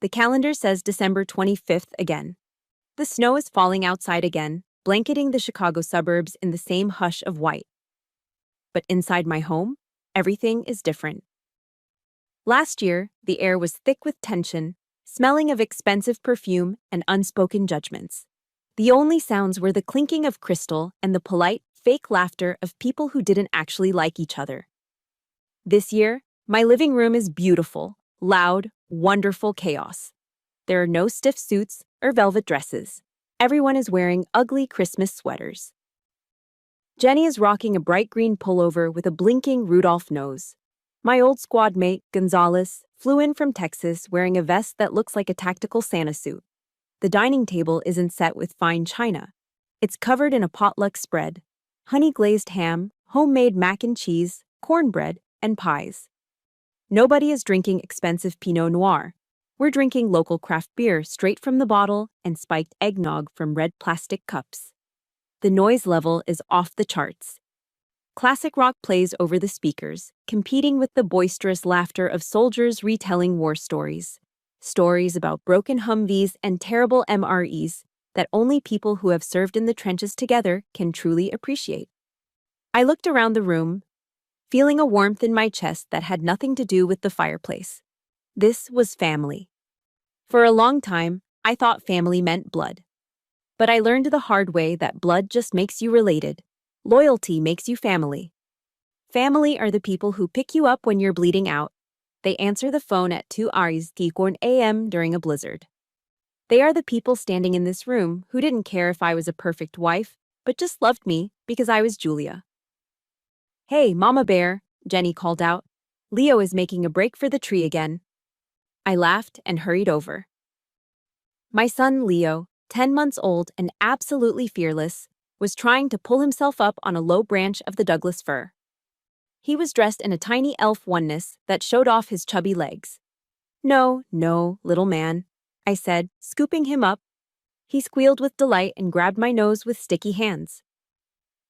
The calendar says December 25th again. The snow is falling outside again, blanketing the Chicago suburbs in the same hush of white. But inside my home, everything is different. Last year, the air was thick with tension, smelling of expensive perfume and unspoken judgments. The only sounds were the clinking of crystal and the polite, fake laughter of people who didn't actually like each other. This year, my living room is beautiful, loud, wonderful chaos. There are no stiff suits or velvet dresses. Everyone is wearing ugly Christmas sweaters. Jenny is rocking a bright green pullover with a blinking Rudolph nose. My old squad mate, Gonzalez, flew in from Texas wearing a vest that looks like a tactical Santa suit. The dining table isn't set with fine china. It's covered in a potluck spread: honey-glazed ham, homemade mac and cheese, cornbread, and pies. Nobody is drinking expensive Pinot Noir. We're drinking local craft beer straight from the bottle and spiked eggnog from red plastic cups. The noise level is off the charts. Classic rock plays over the speakers, competing with the boisterous laughter of soldiers retelling war stories. Stories about broken Humvees and terrible MREs that only people who have served in the trenches together can truly appreciate. I looked around the room, feeling a warmth in my chest that had nothing to do with the fireplace. This was family. For a long time, I thought family meant blood. But I learned the hard way that blood just makes you related. Loyalty makes you family. Family are the people who pick you up when you're bleeding out. They answer the phone at 2 a.m. during a blizzard. They are the people standing in this room who didn't care if I was a perfect wife, but just loved me because I was Julia. "Hey, Mama Bear," Jenny called out. "Leo is making a break for the tree again." I laughed and hurried over. My son Leo, 10 months old and absolutely fearless, was trying to pull himself up on a low branch of the Douglas fir. He was dressed in a tiny elf oneness that showed off his chubby legs. "No, no, little man," I said, scooping him up. He squealed with delight and grabbed my nose with sticky hands.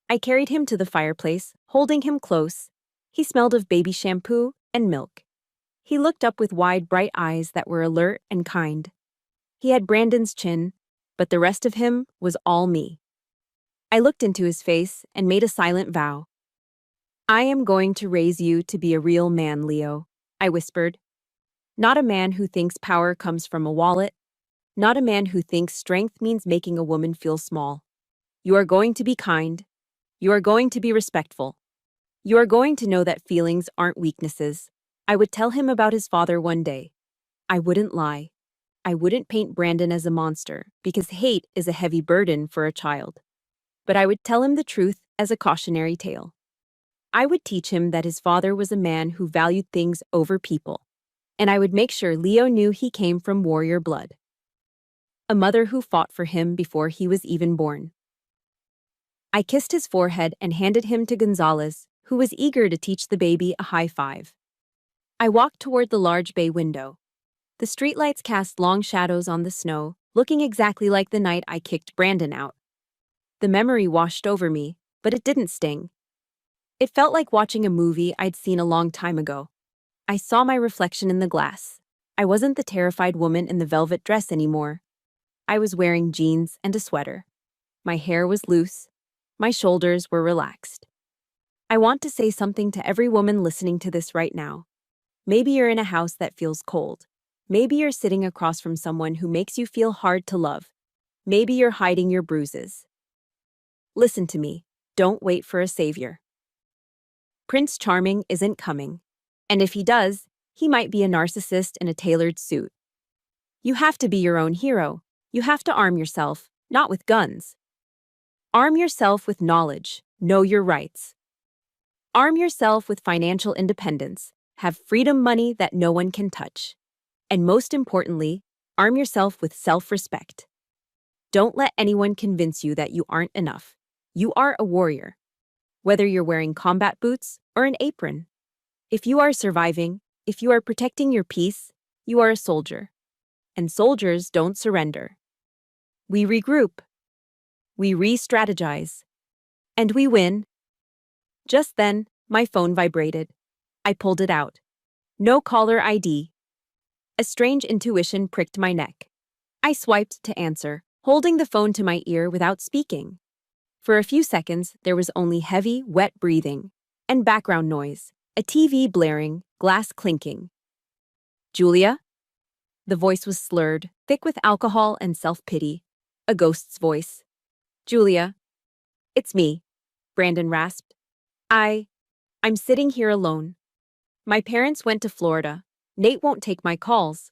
I carried him to the fireplace, holding him close. He smelled of baby shampoo and milk. He looked up with wide, bright eyes that were alert and kind. He had Brandon's chin, but the rest of him was all me. I looked into his face and made a silent vow. "I am going to raise you to be a real man, Leo," I whispered. "Not a man who thinks power comes from a wallet. Not a man who thinks strength means making a woman feel small. You are going to be kind. You are going to be respectful. You are going to know that feelings aren't weaknesses." I would tell him about his father one day. I wouldn't lie. I wouldn't paint Brandon as a monster, because hate is a heavy burden for a child. But I would tell him the truth as a cautionary tale. I would teach him that his father was a man who valued things over people. And I would make sure Leo knew he came from warrior blood. A mother who fought for him before he was even born. I kissed his forehead and handed him to Gonzalez, who was eager to teach the baby a high five. I walked toward the large bay window. The streetlights cast long shadows on the snow, looking exactly like the night I kicked Brandon out. The memory washed over me, but it didn't sting. It felt like watching a movie I'd seen a long time ago. I saw my reflection in the glass. I wasn't the terrified woman in the velvet dress anymore. I was wearing jeans and a sweater. My hair was loose. My shoulders were relaxed. I want to say something to every woman listening to this right now. Maybe you're in a house that feels cold. Maybe you're sitting across from someone who makes you feel hard to love. Maybe you're hiding your bruises. Listen to me. Don't wait for a savior. Prince Charming isn't coming. And if he does, he might be a narcissist in a tailored suit. You have to be your own hero. You have to arm yourself, not with guns. Arm yourself with knowledge. Know your rights. Arm yourself with financial independence. Have freedom money that no one can touch. And most importantly, arm yourself with self-respect. Don't let anyone convince you that you aren't enough. You are a warrior. Whether you're wearing combat boots or an apron. If you are surviving, if you are protecting your peace, you are a soldier. And soldiers don't surrender. We regroup. We re-strategize. And we win. Just then, my phone vibrated. I pulled it out. No caller ID. A strange intuition pricked my neck. I swiped to answer, holding the phone to my ear without speaking. For a few seconds, there was only heavy, wet breathing and background noise, a TV blaring, glass clinking. "Julia?" The voice was slurred, thick with alcohol and self-pity. A ghost's voice. "Julia." "It's me," Brandon rasped. I'm sitting here alone. My parents went to Florida. Nate won't take my calls.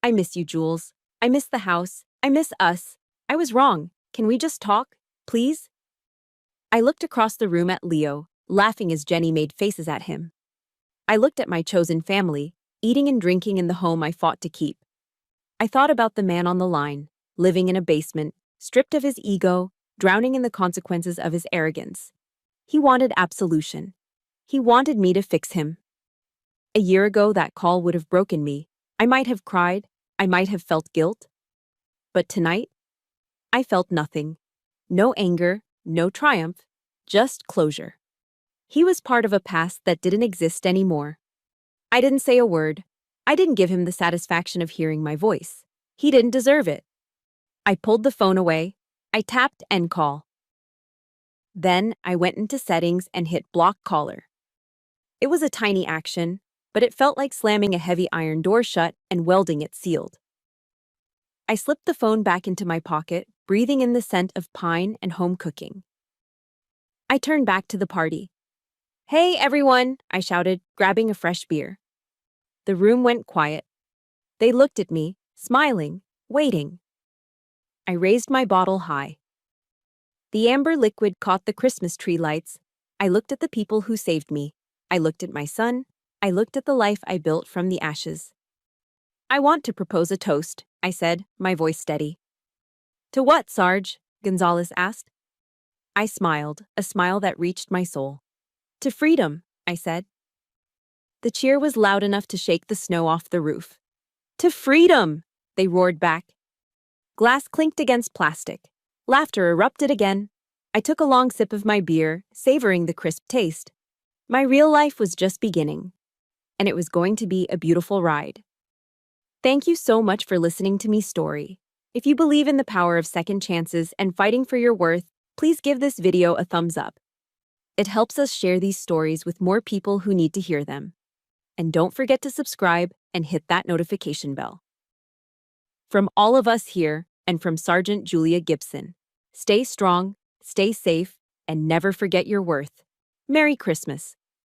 I miss you, Jules. I miss the house. I miss us. I was wrong. Can we just talk, please?" I looked across the room at Leo, laughing as Jenny made faces at him. I looked at my chosen family, eating and drinking in the home I fought to keep. I thought about the man on the line, living in a basement, stripped of his ego, drowning in the consequences of his arrogance. He wanted absolution. He wanted me to fix him. A year ago, that call would have broken me. I might have cried. I might have felt guilt. But tonight, I felt nothing. No anger, no triumph, just closure. He was part of a past that didn't exist anymore. I didn't say a word. I didn't give him the satisfaction of hearing my voice. He didn't deserve it. I pulled the phone away. I tapped end call. Then I went into settings and hit block caller. It was a tiny action, but it felt like slamming a heavy iron door shut and welding it sealed. I slipped the phone back into my pocket, breathing in the scent of pine and home cooking. I turned back to the party. "Hey, everyone," I shouted, grabbing a fresh beer. The room went quiet. They looked at me, smiling, waiting. I raised my bottle high. The amber liquid caught the Christmas tree lights. I looked at the people who saved me. I looked at my son. I looked at the life I built from the ashes. "I want to propose a toast," I said, my voice steady. "To what, Sarge?" Gonzalez asked. I smiled, a smile that reached my soul. "To freedom," I said. The cheer was loud enough to shake the snow off the roof. "To freedom!" they roared back. Glass clinked against plastic. Laughter erupted again. I took a long sip of my beer, savoring the crisp taste. My real life was just beginning, and it was going to be a beautiful ride. Thank you so much for listening to me story. If you believe in the power of second chances and fighting for your worth, please give this video a thumbs up. It helps us share these stories with more people who need to hear them. And don't forget to subscribe and hit that notification bell. From all of us here and from Sergeant Julia Gibson, stay strong, stay safe, and never forget your worth. Merry Christmas.